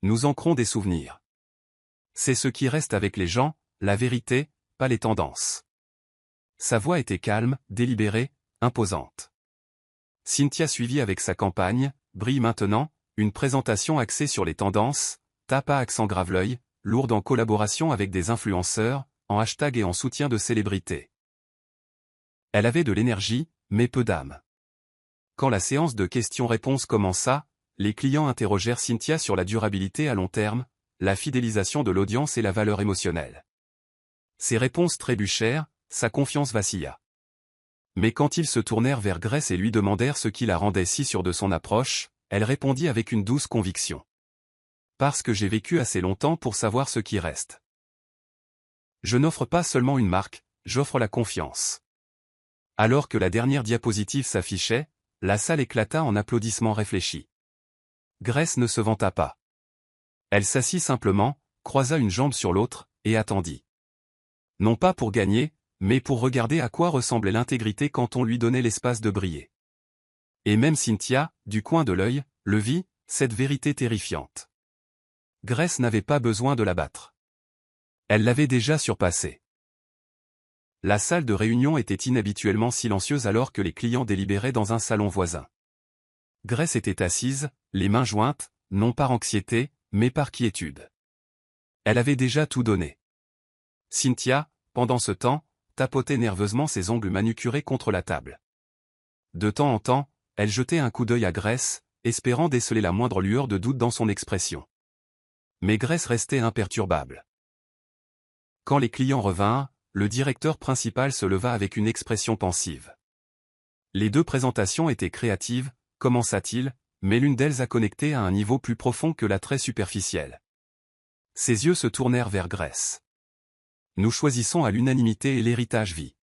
Nous ancrons des souvenirs. C'est ce qui reste avec les gens, la vérité, pas les tendances. Sa voix était calme, délibérée, imposante. Cynthia suivit avec sa campagne, brille maintenant, une présentation axée sur les tendances, tape à accent grave-l'œil, lourde en collaboration avec des influenceurs, en hashtag et en soutien de célébrités. Elle avait de l'énergie, mais peu d'âme. Quand la séance de questions-réponses commença, les clients interrogèrent Cynthia sur la durabilité à long terme, la fidélisation de l'audience et la valeur émotionnelle. Ses réponses trébuchèrent, sa confiance vacilla. Mais quand ils se tournèrent vers Grace et lui demandèrent ce qui la rendait si sûre de son approche, elle répondit avec une douce conviction. Parce que j'ai vécu assez longtemps pour savoir ce qui reste. Je n'offre pas seulement une marque, j'offre la confiance. Alors que la dernière diapositive s'affichait, la salle éclata en applaudissements réfléchis. Grace ne se vanta pas. Elle s'assit simplement, croisa une jambe sur l'autre, et attendit. Non pas pour gagner, mais pour regarder à quoi ressemblait l'intégrité quand on lui donnait l'espace de briller. Et même Cynthia, du coin de l'œil, le vit, cette vérité terrifiante. Grace n'avait pas besoin de la battre. Elle l'avait déjà surpassée. La salle de réunion était inhabituellement silencieuse alors que les clients délibéraient dans un salon voisin. Grace était assise, les mains jointes, non par anxiété, mais par quiétude. Elle avait déjà tout donné. Cynthia, pendant ce temps, tapotait nerveusement ses ongles manucurés contre la table. De temps en temps, elle jetait un coup d'œil à Grace, espérant déceler la moindre lueur de doute dans son expression. Mais Grace restait imperturbable. Quand les clients revinrent, le directeur principal se leva avec une expression pensive. Les deux présentations étaient créatives, commença-t-il, mais l'une d'elles a connecté à un niveau plus profond que l'attrait superficiel. Ses yeux se tournèrent vers Grace. Nous choisissons à l'unanimité l'héritage vie.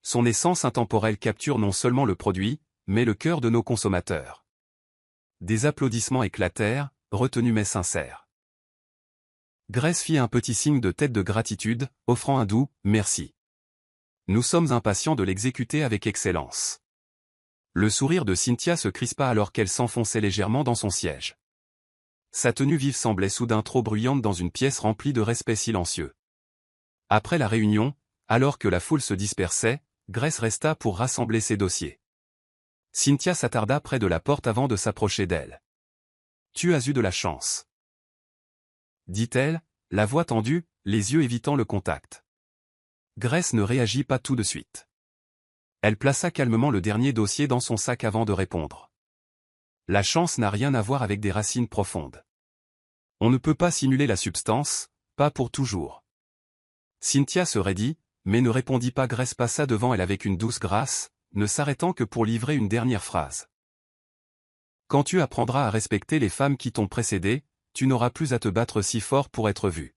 Son essence intemporelle capture non seulement le produit, mais le cœur de nos consommateurs. Des applaudissements éclatèrent, retenus mais sincères. Grace fit un petit signe de tête de gratitude, offrant un doux « merci ». Nous sommes impatients de l'exécuter avec excellence. Le sourire de Cynthia se crispa alors qu'elle s'enfonçait légèrement dans son siège. Sa tenue vive semblait soudain trop bruyante dans une pièce remplie de respect silencieux. Après la réunion, alors que la foule se dispersait, Grace resta pour rassembler ses dossiers. Cynthia s'attarda près de la porte avant de s'approcher d'elle. « Tu as eu de la chance. » dit-elle, la voix tendue, les yeux évitant le contact. Grace ne réagit pas tout de suite. Elle plaça calmement le dernier dossier dans son sac avant de répondre. La chance n'a rien à voir avec des racines profondes. On ne peut pas simuler la substance, pas pour toujours. Cynthia se raidit, mais ne répondit pas. Grace passa devant elle avec une douce grâce, ne s'arrêtant que pour livrer une dernière phrase. Quand tu apprendras à respecter les femmes qui t'ont précédé, tu n'auras plus à te battre si fort pour être vu.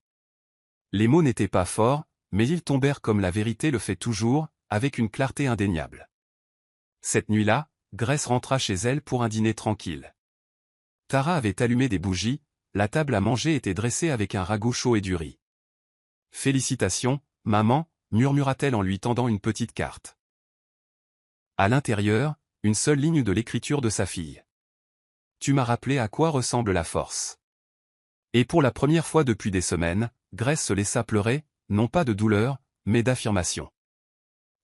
Les mots n'étaient pas forts, mais ils tombèrent comme la vérité le fait toujours, avec une clarté indéniable. Cette nuit-là, Grace rentra chez elle pour un dîner tranquille. Tara avait allumé des bougies, la table à manger était dressée avec un ragoût chaud et du riz. « Félicitations, maman » murmura-t-elle en lui tendant une petite carte. À l'intérieur, une seule ligne de l'écriture de sa fille. « Tu m'as rappelé à quoi ressemble la force. » Et pour la première fois depuis des semaines, Grace se laissa pleurer, non pas de douleur, mais d'affirmation.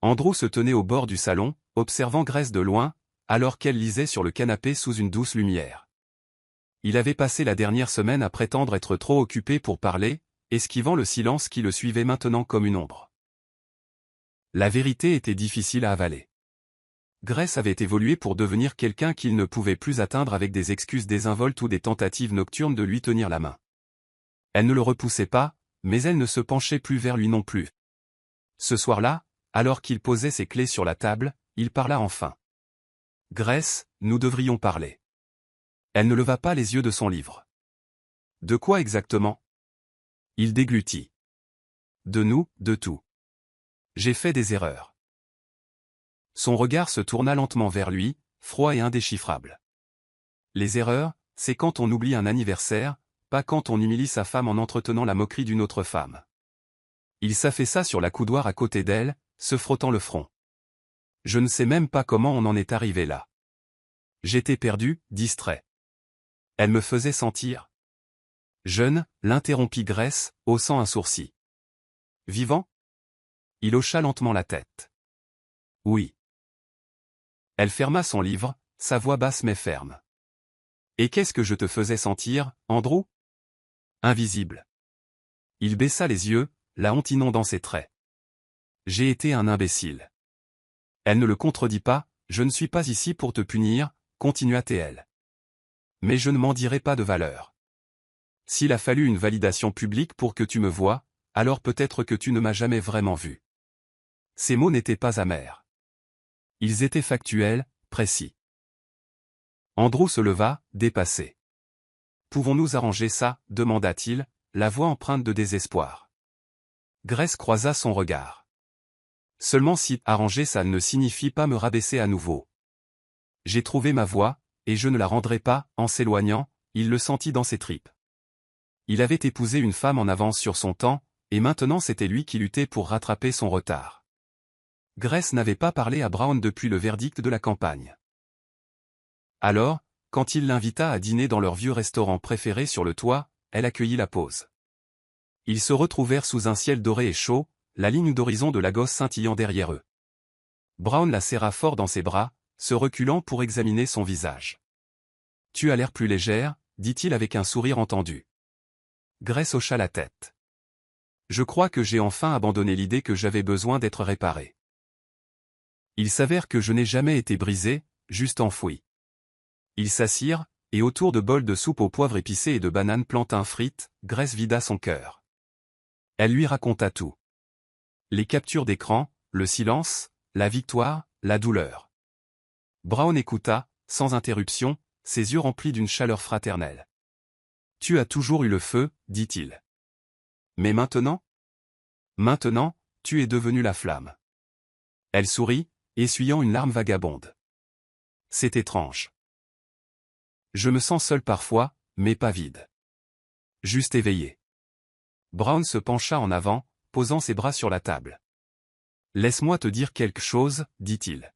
Andrew se tenait au bord du salon, observant Grace de loin, alors qu'elle lisait sur le canapé sous une douce lumière. Il avait passé la dernière semaine à prétendre être trop occupé pour parler, esquivant le silence qui le suivait maintenant comme une ombre. La vérité était difficile à avaler. Grace avait évolué pour devenir quelqu'un qu'il ne pouvait plus atteindre avec des excuses désinvoltes ou des tentatives nocturnes de lui tenir la main. Elle ne le repoussait pas, mais elle ne se penchait plus vers lui non plus. Ce soir-là, alors qu'il posait ses clés sur la table, il parla enfin. « Grace, nous devrions parler. » Elle ne leva pas les yeux de son livre. « De quoi exactement ?» Il déglutit. « De nous, de tout. J'ai fait des erreurs. » Son regard se tourna lentement vers lui, froid et indéchiffrable. Les erreurs, c'est quand on oublie un anniversaire, pas quand on humilie sa femme en entretenant la moquerie d'une autre femme. Il s'affaissa sur la coudoir à côté d'elle, se frottant le front. Je ne sais même pas comment on en est arrivé là. J'étais perdu, distrait. Elle me faisait sentir. Jeune, l'interrompit Grace, haussant un sourcil. Vivant? Il hocha lentement la tête. Oui. Elle ferma son livre, sa voix basse mais ferme. Et qu'est-ce que je te faisais sentir, Andrew? Invisible. Il baissa les yeux, la honte inondant ses traits. J'ai été un imbécile. Elle ne le contredit pas, je ne suis pas ici pour te punir, continua-t-elle. Mais je ne m'en dirai pas de valeur. S'il a fallu une validation publique pour que tu me voies, alors peut-être que tu ne m'as jamais vraiment vu. Ces mots n'étaient pas amers. Ils étaient factuels, précis. Andrew se leva, dépassé. Pouvons-nous arranger ça, demanda-t-il, la voix empreinte de désespoir. Grace croisa son regard. Seulement si arranger ça ne signifie pas me rabaisser à nouveau. J'ai trouvé ma voie, et je ne la rendrai pas, en s'éloignant, il le sentit dans ses tripes. Il avait épousé une femme en avance sur son temps, et maintenant c'était lui qui luttait pour rattraper son retard. Grace n'avait pas parlé à Brown depuis le verdict de la campagne. Alors, quand il l'invita à dîner dans leur vieux restaurant préféré sur le toit, elle accueillit la pause. Ils se retrouvèrent sous un ciel doré et chaud, la ligne d'horizon de Lagos scintillant derrière eux. Brown la serra fort dans ses bras, se reculant pour examiner son visage. « Tu as l'air plus légère, » dit-il avec un sourire entendu. Grace hocha la tête. « Je crois que j'ai enfin abandonné l'idée que j'avais besoin d'être réparé. Il s'avère que je n'ai jamais été brisé, juste enfoui. » Ils s'assirent, et autour de bols de soupe au poivre épicé et de bananes plantain frites, Grace vida son cœur. Elle lui raconta tout. Les captures d'écran, le silence, la victoire, la douleur. Brown écouta, sans interruption, ses yeux remplis d'une chaleur fraternelle. « Tu as toujours eu le feu, dit-il. Mais maintenant? Maintenant, tu es devenue la flamme. » Elle sourit, essuyant une larme vagabonde. « C'est étrange. Je me sens seul parfois, mais pas vide. Juste éveillé. » Brown se pencha en avant, posant ses bras sur la table. « Laisse-moi te dire quelque chose, dit-il.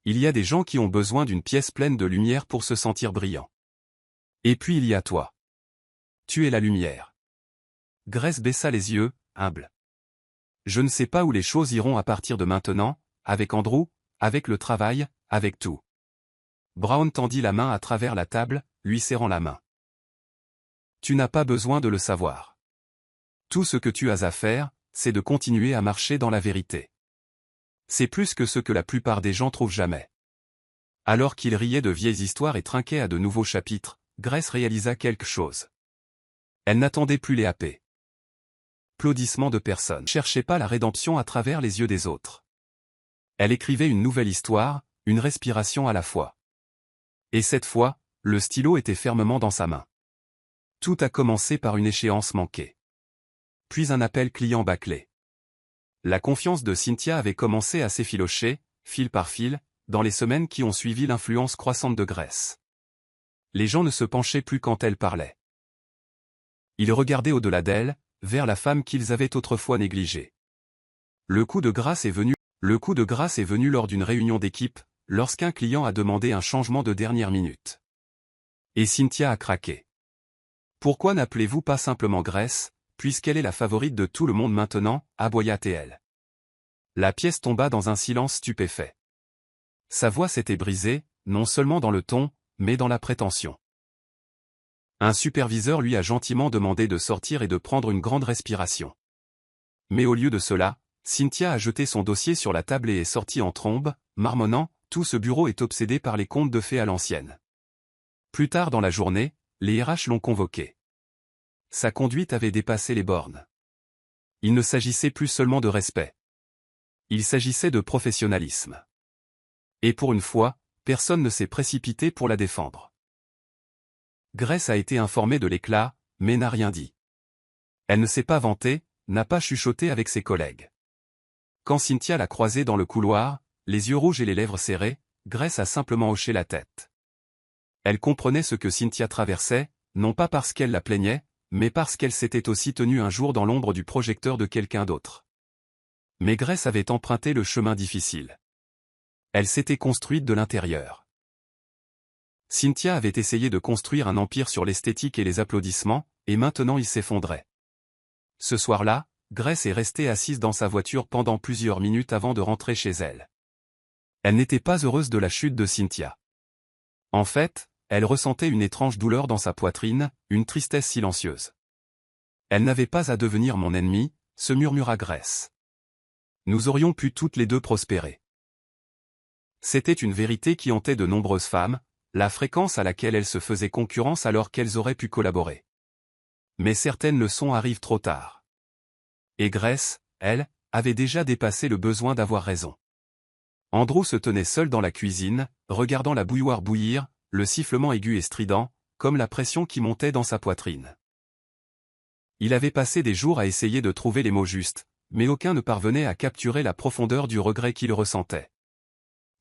Il y a des gens qui ont besoin d'une pièce pleine de lumière pour se sentir brillant. Et puis il y a toi. Tu es la lumière. Grace baissa les yeux, humble. Je ne sais pas où les choses iront à partir de maintenant, avec Andrew, avec le travail, avec tout. Brown tendit la main à travers la table, lui serrant la main. Tu n'as pas besoin de le savoir. Tout ce que tu as à faire, c'est de continuer à marcher dans la vérité. C'est plus que ce que la plupart des gens trouvent jamais. Alors qu'il riait de vieilles histoires et trinquait à de nouveaux chapitres, Grace réalisa quelque chose. Elle n'attendait plus les AP. Applaudissements de personnes. Ne cherchait pas la rédemption à travers les yeux des autres. Elle écrivait une nouvelle histoire, une respiration à la fois. Et cette fois, le stylo était fermement dans sa main. Tout a commencé par une échéance manquée. Puis un appel client bâclé. La confiance de Cynthia avait commencé à s'effilocher, fil par fil, dans les semaines qui ont suivi l'influence croissante de Grace. Les gens ne se penchaient plus quand elle parlait. Ils regardaient au-delà d'elle, vers la femme qu'ils avaient autrefois négligée. Le coup de grâce est venu lors d'une réunion d'équipe, lorsqu'un client a demandé un changement de dernière minute. Et Cynthia a craqué. Pourquoi n'appelez-vous pas simplement Grace, puisqu'elle est la favorite de tout le monde maintenant, aboya-t-elle. La pièce tomba dans un silence stupéfait. Sa voix s'était brisée, non seulement dans le ton, mais dans la prétention. Un superviseur lui a gentiment demandé de sortir et de prendre une grande respiration. Mais au lieu de cela, Cynthia a jeté son dossier sur la table et est sortie en trombe, marmonnant, tout ce bureau est obsédé par les contes de fées à l'ancienne. Plus tard dans la journée, les RH l'ont convoqué. Sa conduite avait dépassé les bornes. Il ne s'agissait plus seulement de respect. Il s'agissait de professionnalisme. Et pour une fois, personne ne s'est précipité pour la défendre. Grace a été informée de l'éclat, mais n'a rien dit. Elle ne s'est pas vantée, n'a pas chuchoté avec ses collègues. Quand Cynthia l'a croisée dans le couloir, les yeux rouges et les lèvres serrées, Grace a simplement hoché la tête. Elle comprenait ce que Cynthia traversait, non pas parce qu'elle la plaignait, mais parce qu'elle s'était aussi tenue un jour dans l'ombre du projecteur de quelqu'un d'autre. Mais Grace avait emprunté le chemin difficile. Elle s'était construite de l'intérieur. Cynthia avait essayé de construire un empire sur l'esthétique et les applaudissements, et maintenant il s'effondrait. Ce soir-là, Grace est restée assise dans sa voiture pendant plusieurs minutes avant de rentrer chez elle. Elle n'était pas heureuse de la chute de Cynthia. En fait, elle ressentait une étrange douleur dans sa poitrine, une tristesse silencieuse. Elle n'avait pas à devenir mon ennemi, se murmura Grace. Nous aurions pu toutes les deux prospérer. C'était une vérité qui hantait de nombreuses femmes, la fréquence à laquelle elles se faisaient concurrence alors qu'elles auraient pu collaborer. Mais certaines leçons arrivent trop tard. Et Grace, elle, avait déjà dépassé le besoin d'avoir raison. Andrew se tenait seul dans la cuisine, regardant la bouilloire bouillir, le sifflement aigu et strident, comme la pression qui montait dans sa poitrine. Il avait passé des jours à essayer de trouver les mots justes, mais aucun ne parvenait à capturer la profondeur du regret qu'il ressentait.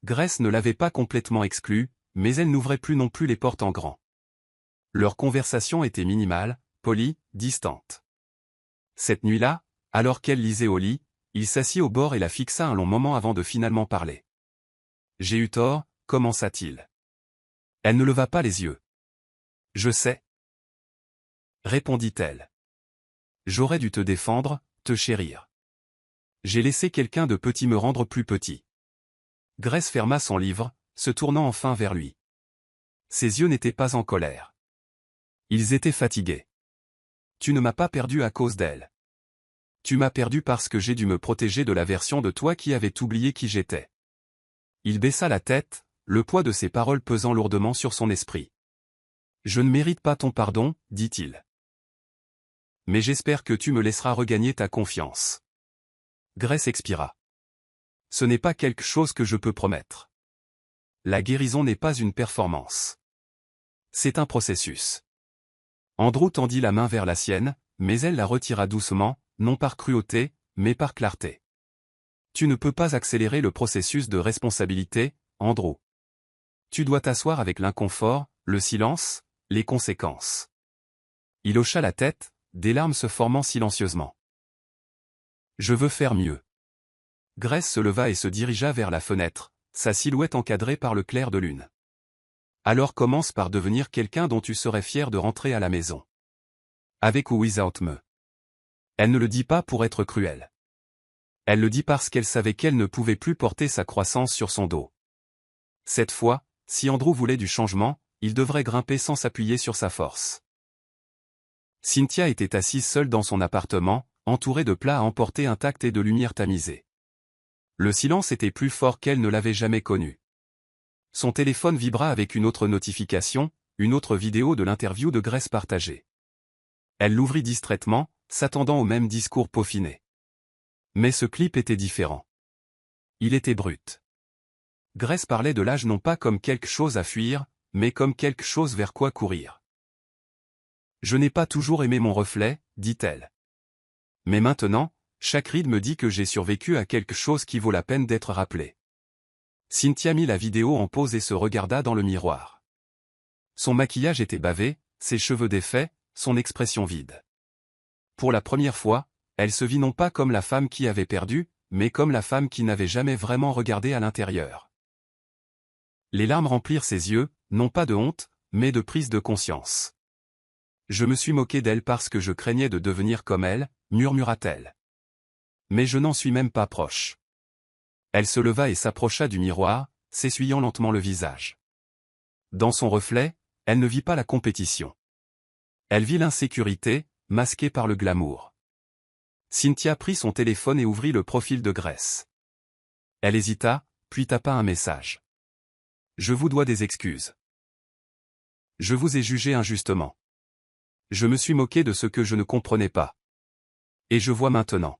Grace ne l'avait pas complètement exclu, mais elle n'ouvrait plus non plus les portes en grand. Leur conversation était minimale, polie, distante. Cette nuit-là, alors qu'elle lisait au lit, il s'assit au bord et la fixa un long moment avant de finalement parler. « J'ai eu tort », commença-t-il. Elle ne leva pas les yeux. « Je sais. » répondit-elle. « J'aurais dû te défendre, te chérir. J'ai laissé quelqu'un de petit me rendre plus petit. » Grace ferma son livre, se tournant enfin vers lui. Ses yeux n'étaient pas en colère. Ils étaient fatigués. « Tu ne m'as pas perdu à cause d'elle. Tu m'as perdu parce que j'ai dû me protéger de la version de toi qui avait oublié qui j'étais. » Il baissa la tête, le poids de ses paroles pesant lourdement sur son esprit. « Je ne mérite pas ton pardon, dit-il. Mais j'espère que tu me laisseras regagner ta confiance. » Grace expira. « Ce n'est pas quelque chose que je peux promettre. La guérison n'est pas une performance. C'est un processus. » Andrew tendit la main vers la sienne, mais elle la retira doucement, non par cruauté, mais par clarté. « Tu ne peux pas accélérer le processus de responsabilité, Andrew. Tu dois t'asseoir avec l'inconfort, le silence, les conséquences. » Il hocha la tête, des larmes se formant silencieusement. « Je veux faire mieux. » Grace se leva et se dirigea vers la fenêtre, sa silhouette encadrée par le clair de lune. Alors commence par devenir quelqu'un dont tu serais fier de rentrer à la maison. Avec ou without me. Elle ne le dit pas pour être cruelle. Elle le dit parce qu'elle savait qu'elle ne pouvait plus porter sa croissance sur son dos. Cette fois, si Andrew voulait du changement, il devrait grimper sans s'appuyer sur sa force. Cynthia était assise seule dans son appartement, entourée de plats à emporter intacts et de lumière tamisée. Le silence était plus fort qu'elle ne l'avait jamais connu. Son téléphone vibra avec une autre notification, une autre vidéo de l'interview de Grace partagée. Elle l'ouvrit distraitement, s'attendant au même discours peaufiné. Mais ce clip était différent. Il était brut. Grace parlait de l'âge non pas comme quelque chose à fuir, mais comme quelque chose vers quoi courir. Je n'ai pas toujours aimé mon reflet, dit-elle. Mais maintenant, chaque ride me dit que j'ai survécu à quelque chose qui vaut la peine d'être rappelé. Cynthia mit la vidéo en pause et se regarda dans le miroir. Son maquillage était bavé, ses cheveux défaits, son expression vide. Pour la première fois, elle se vit non pas comme la femme qui avait perdu, mais comme la femme qui n'avait jamais vraiment regardé à l'intérieur. Les larmes remplirent ses yeux, non pas de honte, mais de prise de conscience. Je me suis moqué d'elle parce que je craignais de devenir comme elle, murmura-t-elle. Mais je n'en suis même pas proche. Elle se leva et s'approcha du miroir, s'essuyant lentement le visage. Dans son reflet, elle ne vit pas la compétition. Elle vit l'insécurité, masquée par le glamour. Cynthia prit son téléphone et ouvrit le profil de Grace. Elle hésita, puis tapa un message. Je vous dois des excuses. Je vous ai jugé injustement. Je me suis moqué de ce que je ne comprenais pas. Et je vois maintenant.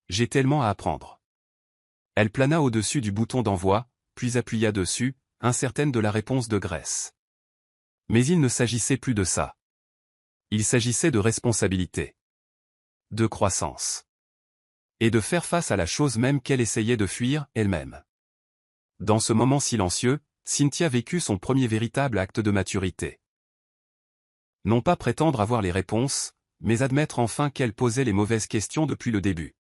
J'ai tellement à apprendre. Elle plana au-dessus du bouton d'envoi, puis appuya dessus, incertaine de la réponse de Grace. Mais il ne s'agissait plus de ça. Il s'agissait de responsabilité. De croissance. Et de faire face à la chose même qu'elle essayait de fuir, elle-même. Dans ce moment silencieux, Cynthia vécut son premier véritable acte de maturité. Non pas prétendre avoir les réponses, mais admettre enfin qu'elle posait les mauvaises questions depuis le début.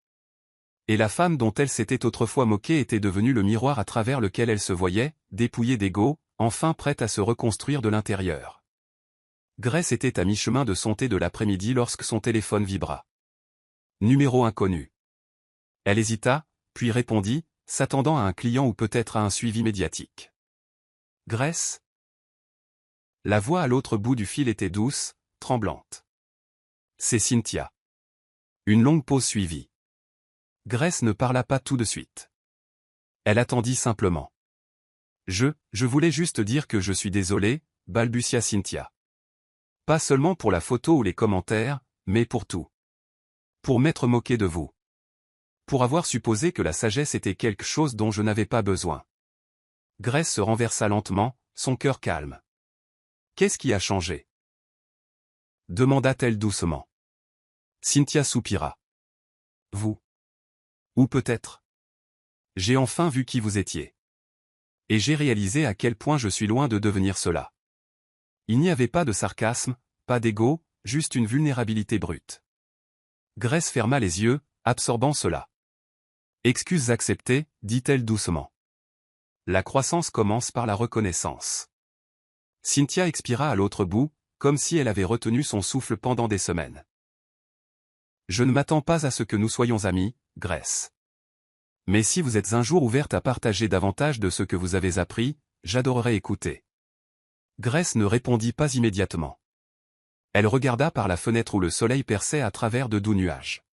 Et la femme dont elle s'était autrefois moquée était devenue le miroir à travers lequel elle se voyait, dépouillée d'ego, enfin prête à se reconstruire de l'intérieur. Grace était à mi-chemin de son thé de l'après-midi lorsque son téléphone vibra. Numéro inconnu. Elle hésita, puis répondit, s'attendant à un client ou peut-être à un suivi médiatique. Grace ? La voix à l'autre bout du fil était douce, tremblante. C'est Cynthia. Une longue pause suivit. Grace ne parla pas tout de suite. Elle attendit simplement. Je voulais juste dire que je suis désolée, balbutia Cynthia. Pas seulement pour la photo ou les commentaires, mais pour tout. Pour m'être moqué de vous. Pour avoir supposé que la sagesse était quelque chose dont je n'avais pas besoin. Grace se renversa lentement, son cœur calme. Qu'est-ce qui a changé ? Demanda-t-elle doucement. Cynthia soupira. Vous. Ou peut-être. J'ai enfin vu qui vous étiez. Et j'ai réalisé à quel point je suis loin de devenir cela. Il n'y avait pas de sarcasme, pas d'ego, juste une vulnérabilité brute. Grace ferma les yeux, absorbant cela. Excuses acceptées, dit-elle doucement. La croissance commence par la reconnaissance. Cynthia expira à l'autre bout, comme si elle avait retenu son souffle pendant des semaines. Je ne m'attends pas à ce que nous soyons amis, Grace. Mais si vous êtes un jour ouverte à partager davantage de ce que vous avez appris, j'adorerais écouter. Grace ne répondit pas immédiatement. Elle regarda par la fenêtre où le soleil perçait à travers de doux nuages.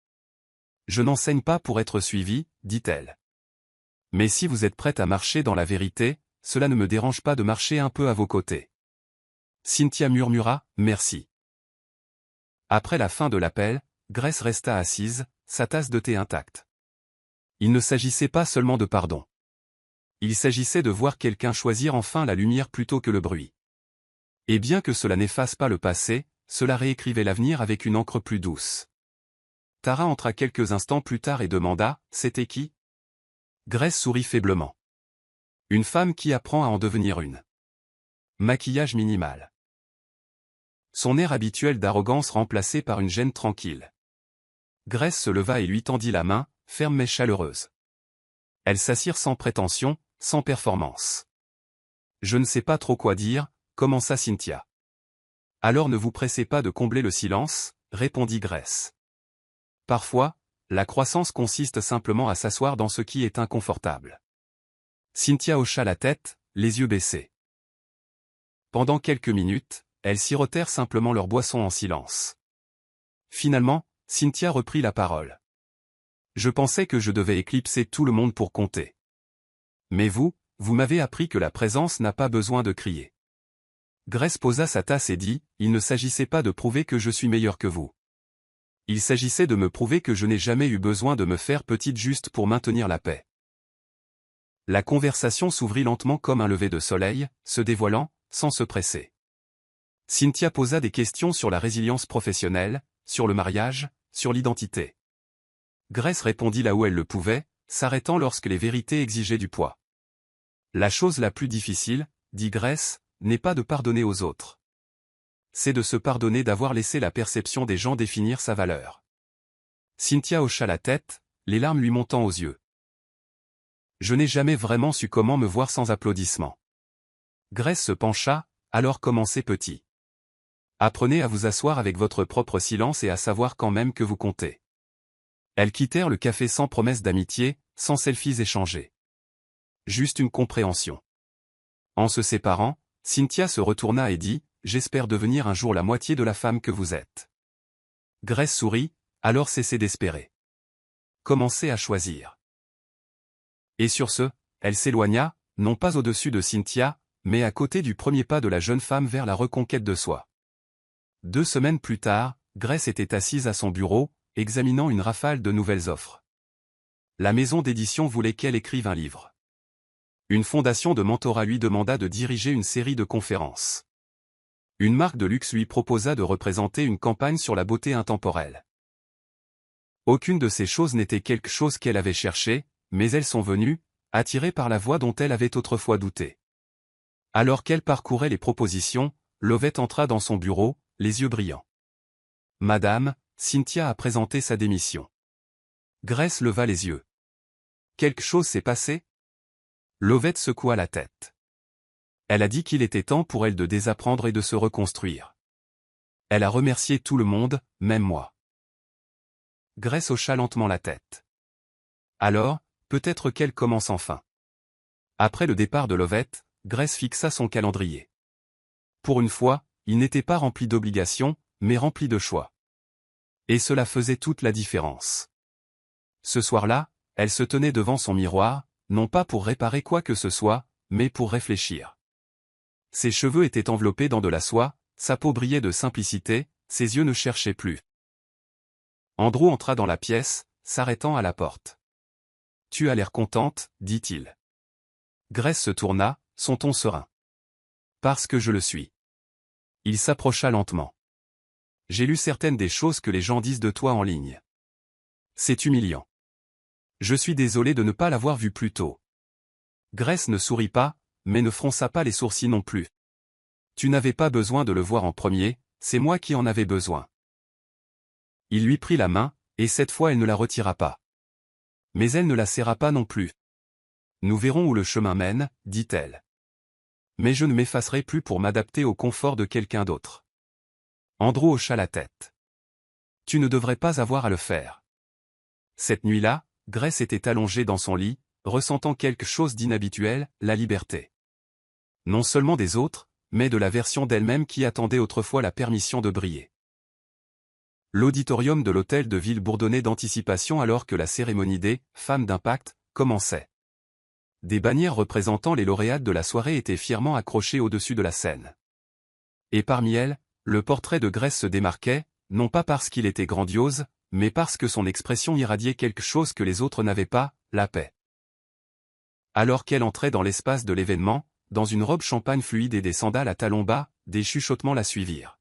Je n'enseigne pas pour être suivie, dit-elle. Mais si vous êtes prête à marcher dans la vérité, cela ne me dérange pas de marcher un peu à vos côtés. Cynthia murmura, merci. Après la fin de l'appel, Grace resta assise, sa tasse de thé intacte. Il ne s'agissait pas seulement de pardon. Il s'agissait de voir quelqu'un choisir enfin la lumière plutôt que le bruit. Et bien que cela n'efface pas le passé, cela réécrivait l'avenir avec une encre plus douce. Tara entra quelques instants plus tard et demanda, c'était qui ? Grace sourit faiblement. Une femme qui apprend à en devenir une. Maquillage minimal. Son air habituel d'arrogance remplacé par une gêne tranquille. Grace se leva et lui tendit la main, ferme mais chaleureuse. Elles s'assirent sans prétention, sans performance. Je ne sais pas trop quoi dire, commença Cynthia. Alors ne vous pressez pas de combler le silence, répondit Grace. Parfois, la croissance consiste simplement à s'asseoir dans ce qui est inconfortable. Cynthia hocha la tête, les yeux baissés. Pendant quelques minutes, elles sirotèrent simplement leur boisson en silence. Finalement, Cynthia reprit la parole. Je pensais que je devais éclipser tout le monde pour compter. Mais vous m'avez appris que la présence n'a pas besoin de crier. Grace posa sa tasse et dit, il ne s'agissait pas de prouver que je suis meilleur que vous. Il s'agissait de me prouver que je n'ai jamais eu besoin de me faire petite juste pour maintenir la paix. La conversation s'ouvrit lentement comme un lever de soleil, se dévoilant, sans se presser. Cynthia posa des questions sur la résilience professionnelle, sur le mariage, sur l'identité. Grace répondit là où elle le pouvait, s'arrêtant lorsque les vérités exigeaient du poids. La chose la plus difficile, dit Grace, n'est pas de pardonner aux autres. C'est de se pardonner d'avoir laissé la perception des gens définir sa valeur. Cynthia hocha la tête, les larmes lui montant aux yeux. Je n'ai jamais vraiment su comment me voir sans applaudissements. Grace se pencha, alors commencez petit. Apprenez à vous asseoir avec votre propre silence et à savoir quand même que vous comptez. Elles quittèrent le café sans promesse d'amitié, sans selfies échangés. Juste une compréhension. En se séparant, Cynthia se retourna et dit, j'espère devenir un jour la moitié de la femme que vous êtes. Grace sourit, alors cessez d'espérer. Commencez à choisir. Et sur ce, elle s'éloigna, non pas au-dessus de Cynthia, mais à côté du premier pas de la jeune femme vers la reconquête de soi. 2 semaines plus tard, Grace était assise à son bureau, examinant une rafale de nouvelles offres. La maison d'édition voulait qu'elle écrive un livre. Une fondation de mentorat lui demanda de diriger une série de conférences. Une marque de luxe lui proposa de représenter une campagne sur la beauté intemporelle. Aucune de ces choses n'était quelque chose qu'elle avait cherché, mais elles sont venues, attirées par la voix dont elle avait autrefois douté. Alors qu'elle parcourait les propositions, Lovett entra dans son bureau, les yeux brillants. « Madame, Cynthia a présenté sa démission. » Grace leva les yeux. « Quelque chose s'est passé ?» Lovett secoua la tête. Elle a dit qu'il était temps pour elle de désapprendre et de se reconstruire. Elle a remercié tout le monde, même moi. Grace hocha lentement la tête. Alors, peut-être qu'elle commence enfin. Après le départ de Lovett, Grace fixa son calendrier. Pour une fois, il n'était pas rempli d'obligations, mais rempli de choix. Et cela faisait toute la différence. Ce soir-là, elle se tenait devant son miroir, non pas pour réparer quoi que ce soit, mais pour réfléchir. Ses cheveux étaient enveloppés dans de la soie, sa peau brillait de simplicité, ses yeux ne cherchaient plus. Andrew entra dans la pièce, s'arrêtant à la porte. « Tu as l'air contente, dit-il. » Grace se tourna, son ton serein. « Parce que je le suis. » Il s'approcha lentement. « J'ai lu certaines des choses que les gens disent de toi en ligne. C'est humiliant. Je suis désolé de ne pas l'avoir vu plus tôt. » Grace ne sourit pas, mais ne fronça pas les sourcils non plus. « Tu n'avais pas besoin de le voir en premier, c'est moi qui en avais besoin. » Il lui prit la main, et cette fois elle ne la retira pas. Mais elle ne la serra pas non plus. « Nous verrons où le chemin mène, dit-elle. Mais je ne m'effacerai plus pour m'adapter au confort de quelqu'un d'autre. » Andrew hocha la tête. « Tu ne devrais pas avoir à le faire. » Cette nuit-là, Grace était allongée dans son lit, ressentant quelque chose d'inhabituel, la liberté. Non seulement des autres, mais de la version d'elle-même qui attendait autrefois la permission de briller. L'auditorium de l'hôtel de ville bourdonnait d'anticipation alors que la cérémonie des « Femmes d'impact » commençait. Des bannières représentant les lauréates de la soirée étaient fièrement accrochées au-dessus de la scène. Et parmi elles, le portrait de Grace se démarquait, non pas parce qu'il était grandiose, mais parce que son expression irradiait quelque chose que les autres n'avaient pas, la paix. Alors qu'elle entrait dans l'espace de l'événement, dans une robe champagne fluide et des sandales à talons bas, des chuchotements la suivirent.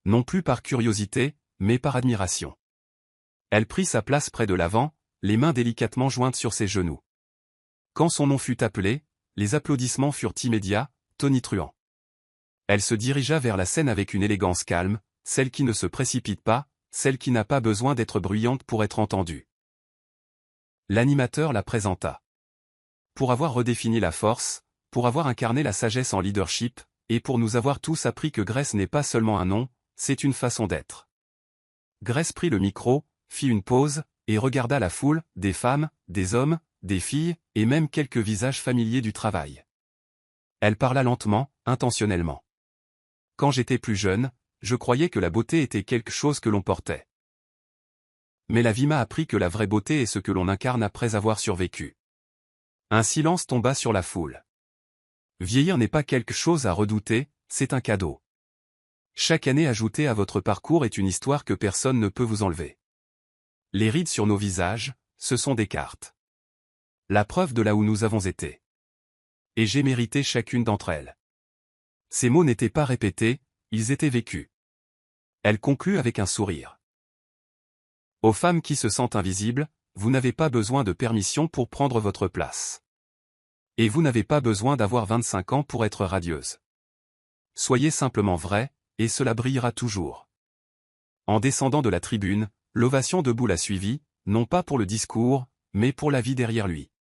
Non plus par curiosité, mais par admiration. Elle prit sa place près de l'avant, les mains délicatement jointes sur ses genoux. Quand son nom fut appelé, les applaudissements furent immédiats, tonitruants. Elle se dirigea vers la scène avec une élégance calme, celle qui ne se précipite pas, celle qui n'a pas besoin d'être bruyante pour être entendue. L'animateur la présenta. pour avoir redéfini la force, pour avoir incarné la sagesse en leadership, et pour nous avoir tous appris que Grace n'est pas seulement un nom, c'est une façon d'être. Grace prit le micro, fit une pause, et regarda la foule, des femmes, des hommes, des filles, et même quelques visages familiers du travail. Elle parla lentement, intentionnellement. Quand j'étais plus jeune, je croyais que la beauté était quelque chose que l'on portait. Mais la vie m'a appris que la vraie beauté est ce que l'on incarne après avoir survécu. Un silence tomba sur la foule. Vieillir n'est pas quelque chose à redouter, c'est un cadeau. Chaque année ajoutée à votre parcours est une histoire que personne ne peut vous enlever. Les rides sur nos visages, ce sont des cartes. La preuve de là où nous avons été. Et j'ai mérité chacune d'entre elles. Ces mots n'étaient pas répétés, ils étaient vécus. Elle conclut avec un sourire. Aux femmes qui se sentent invisibles, vous n'avez pas besoin de permission pour prendre votre place. Et vous n'avez pas besoin d'avoir 25 ans pour être radieuse. Soyez simplement vrai, et cela brillera toujours. En descendant de la tribune, l'ovation debout l'a suivi, non pas pour le discours, mais pour la vie derrière lui.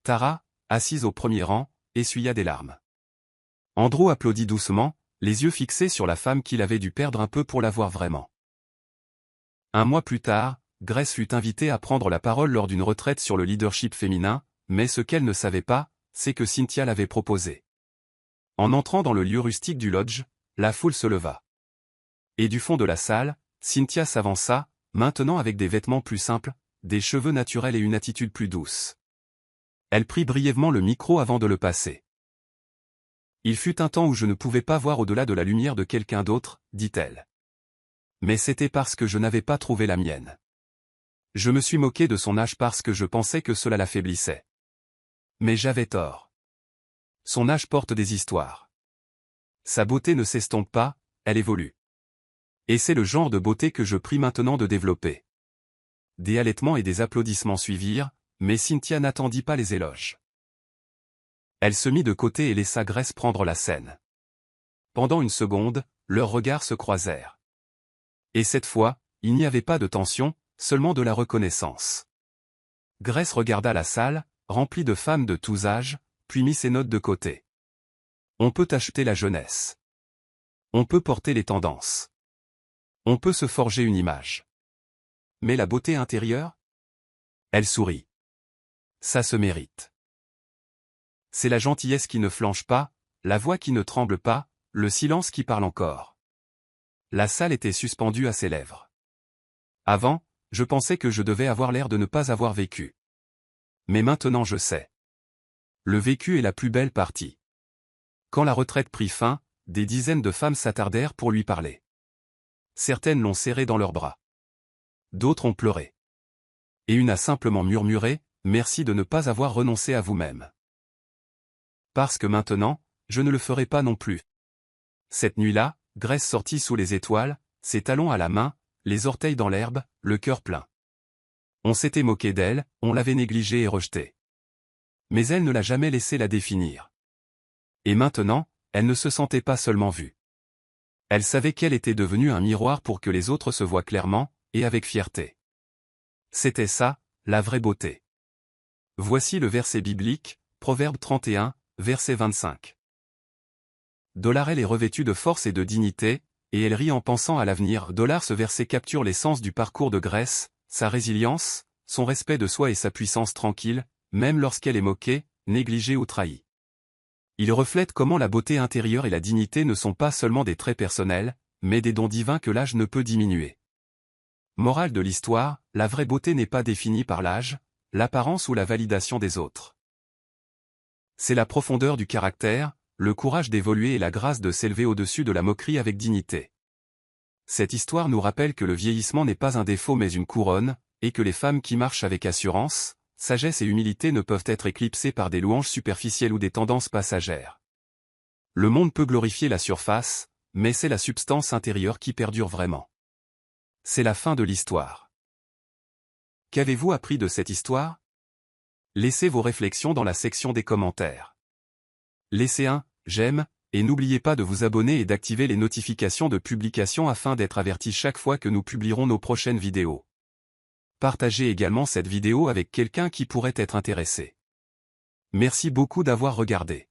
Tara, assise au premier rang, essuya des larmes. Andrew applaudit doucement, les yeux fixés sur la femme qu'il avait dû perdre un peu pour la voir vraiment. Un mois plus tard, Grace fut invitée à prendre la parole lors d'une retraite sur le leadership féminin, mais ce qu'elle ne savait pas, c'est que Cynthia l'avait proposé. En entrant dans le lieu rustique du lodge, la foule se leva. Et du fond de la salle, Cynthia s'avança, maintenant avec des vêtements plus simples, des cheveux naturels et une attitude plus douce. Elle prit brièvement le micro avant de le passer. Il fut un temps où je ne pouvais pas voir au-delà de la lumière de quelqu'un d'autre, dit-elle. Mais c'était parce que je n'avais pas trouvé la mienne. Je me suis moqué de son âge parce que je pensais que cela l'affaiblissait. Mais j'avais tort. Son âge porte des histoires. Sa beauté ne s'estompe pas, elle évolue. Et c'est le genre de beauté que je prie maintenant de développer. Des halètements et des applaudissements suivirent, mais Cynthia n'attendit pas les éloges. Elle se mit de côté et laissa Grace prendre la scène. Pendant une seconde, leurs regards se croisèrent. Et cette fois, il n'y avait pas de tension, seulement de la reconnaissance. Grace regarda la salle, remplie de femmes de tous âges, puis mit ses notes de côté. On peut acheter la jeunesse. On peut porter les tendances. On peut se forger une image. Mais la beauté intérieure? Elle sourit. Ça se mérite. C'est la gentillesse qui ne flanche pas, la voix qui ne tremble pas, le silence qui parle encore. La salle était suspendue à ses lèvres. Avant, je pensais que je devais avoir l'air de ne pas avoir vécu. Mais maintenant je sais. Le vécu est la plus belle partie. Quand la retraite prit fin, des dizaines de femmes s'attardèrent pour lui parler. Certaines l'ont serré dans leurs bras. D'autres ont pleuré. Et une a simplement murmuré, « Merci de ne pas avoir renoncé à vous-même. » Parce que maintenant, je ne le ferai pas non plus. Cette nuit-là, Grace sortit sous les étoiles, ses talons à la main, les orteils dans l'herbe, le cœur plein. On s'était moqué d'elle, on l'avait négligée et rejetée. Mais elle ne l'a jamais laissé la définir. Et maintenant, elle ne se sentait pas seulement vue. Elle savait qu'elle était devenue un miroir pour que les autres se voient clairement, et avec fierté. C'était ça, la vraie beauté. Voici le verset biblique, Proverbe 31, verset 25. Elle est revêtue de force et de dignité, et elle rit en pensant à l'avenir. Ce verset capture l'essence du parcours de Grace, sa résilience, son respect de soi et sa puissance tranquille, même lorsqu'elle est moquée, négligée ou trahie. Il reflète comment la beauté intérieure et la dignité ne sont pas seulement des traits personnels, mais des dons divins que l'âge ne peut diminuer. Morale de l'histoire, la vraie beauté n'est pas définie par l'âge, l'apparence ou la validation des autres. C'est la profondeur du caractère, le courage d'évoluer et la grâce de s'élever au-dessus de la moquerie avec dignité. Cette histoire nous rappelle que le vieillissement n'est pas un défaut mais une couronne, et que les femmes qui marchent avec assurance, sagesse et humilité ne peuvent être éclipsées par des louanges superficielles ou des tendances passagères. Le monde peut glorifier la surface, mais c'est la substance intérieure qui perdure vraiment. C'est la fin de l'histoire. Qu'avez-vous appris de cette histoire? Laissez vos réflexions dans la section des commentaires. Laissez un j'aime, et n'oubliez pas de vous abonner et d'activer les notifications de publication afin d'être averti chaque fois que nous publierons nos prochaines vidéos. Partagez également cette vidéo avec quelqu'un qui pourrait être intéressé. Merci beaucoup d'avoir regardé.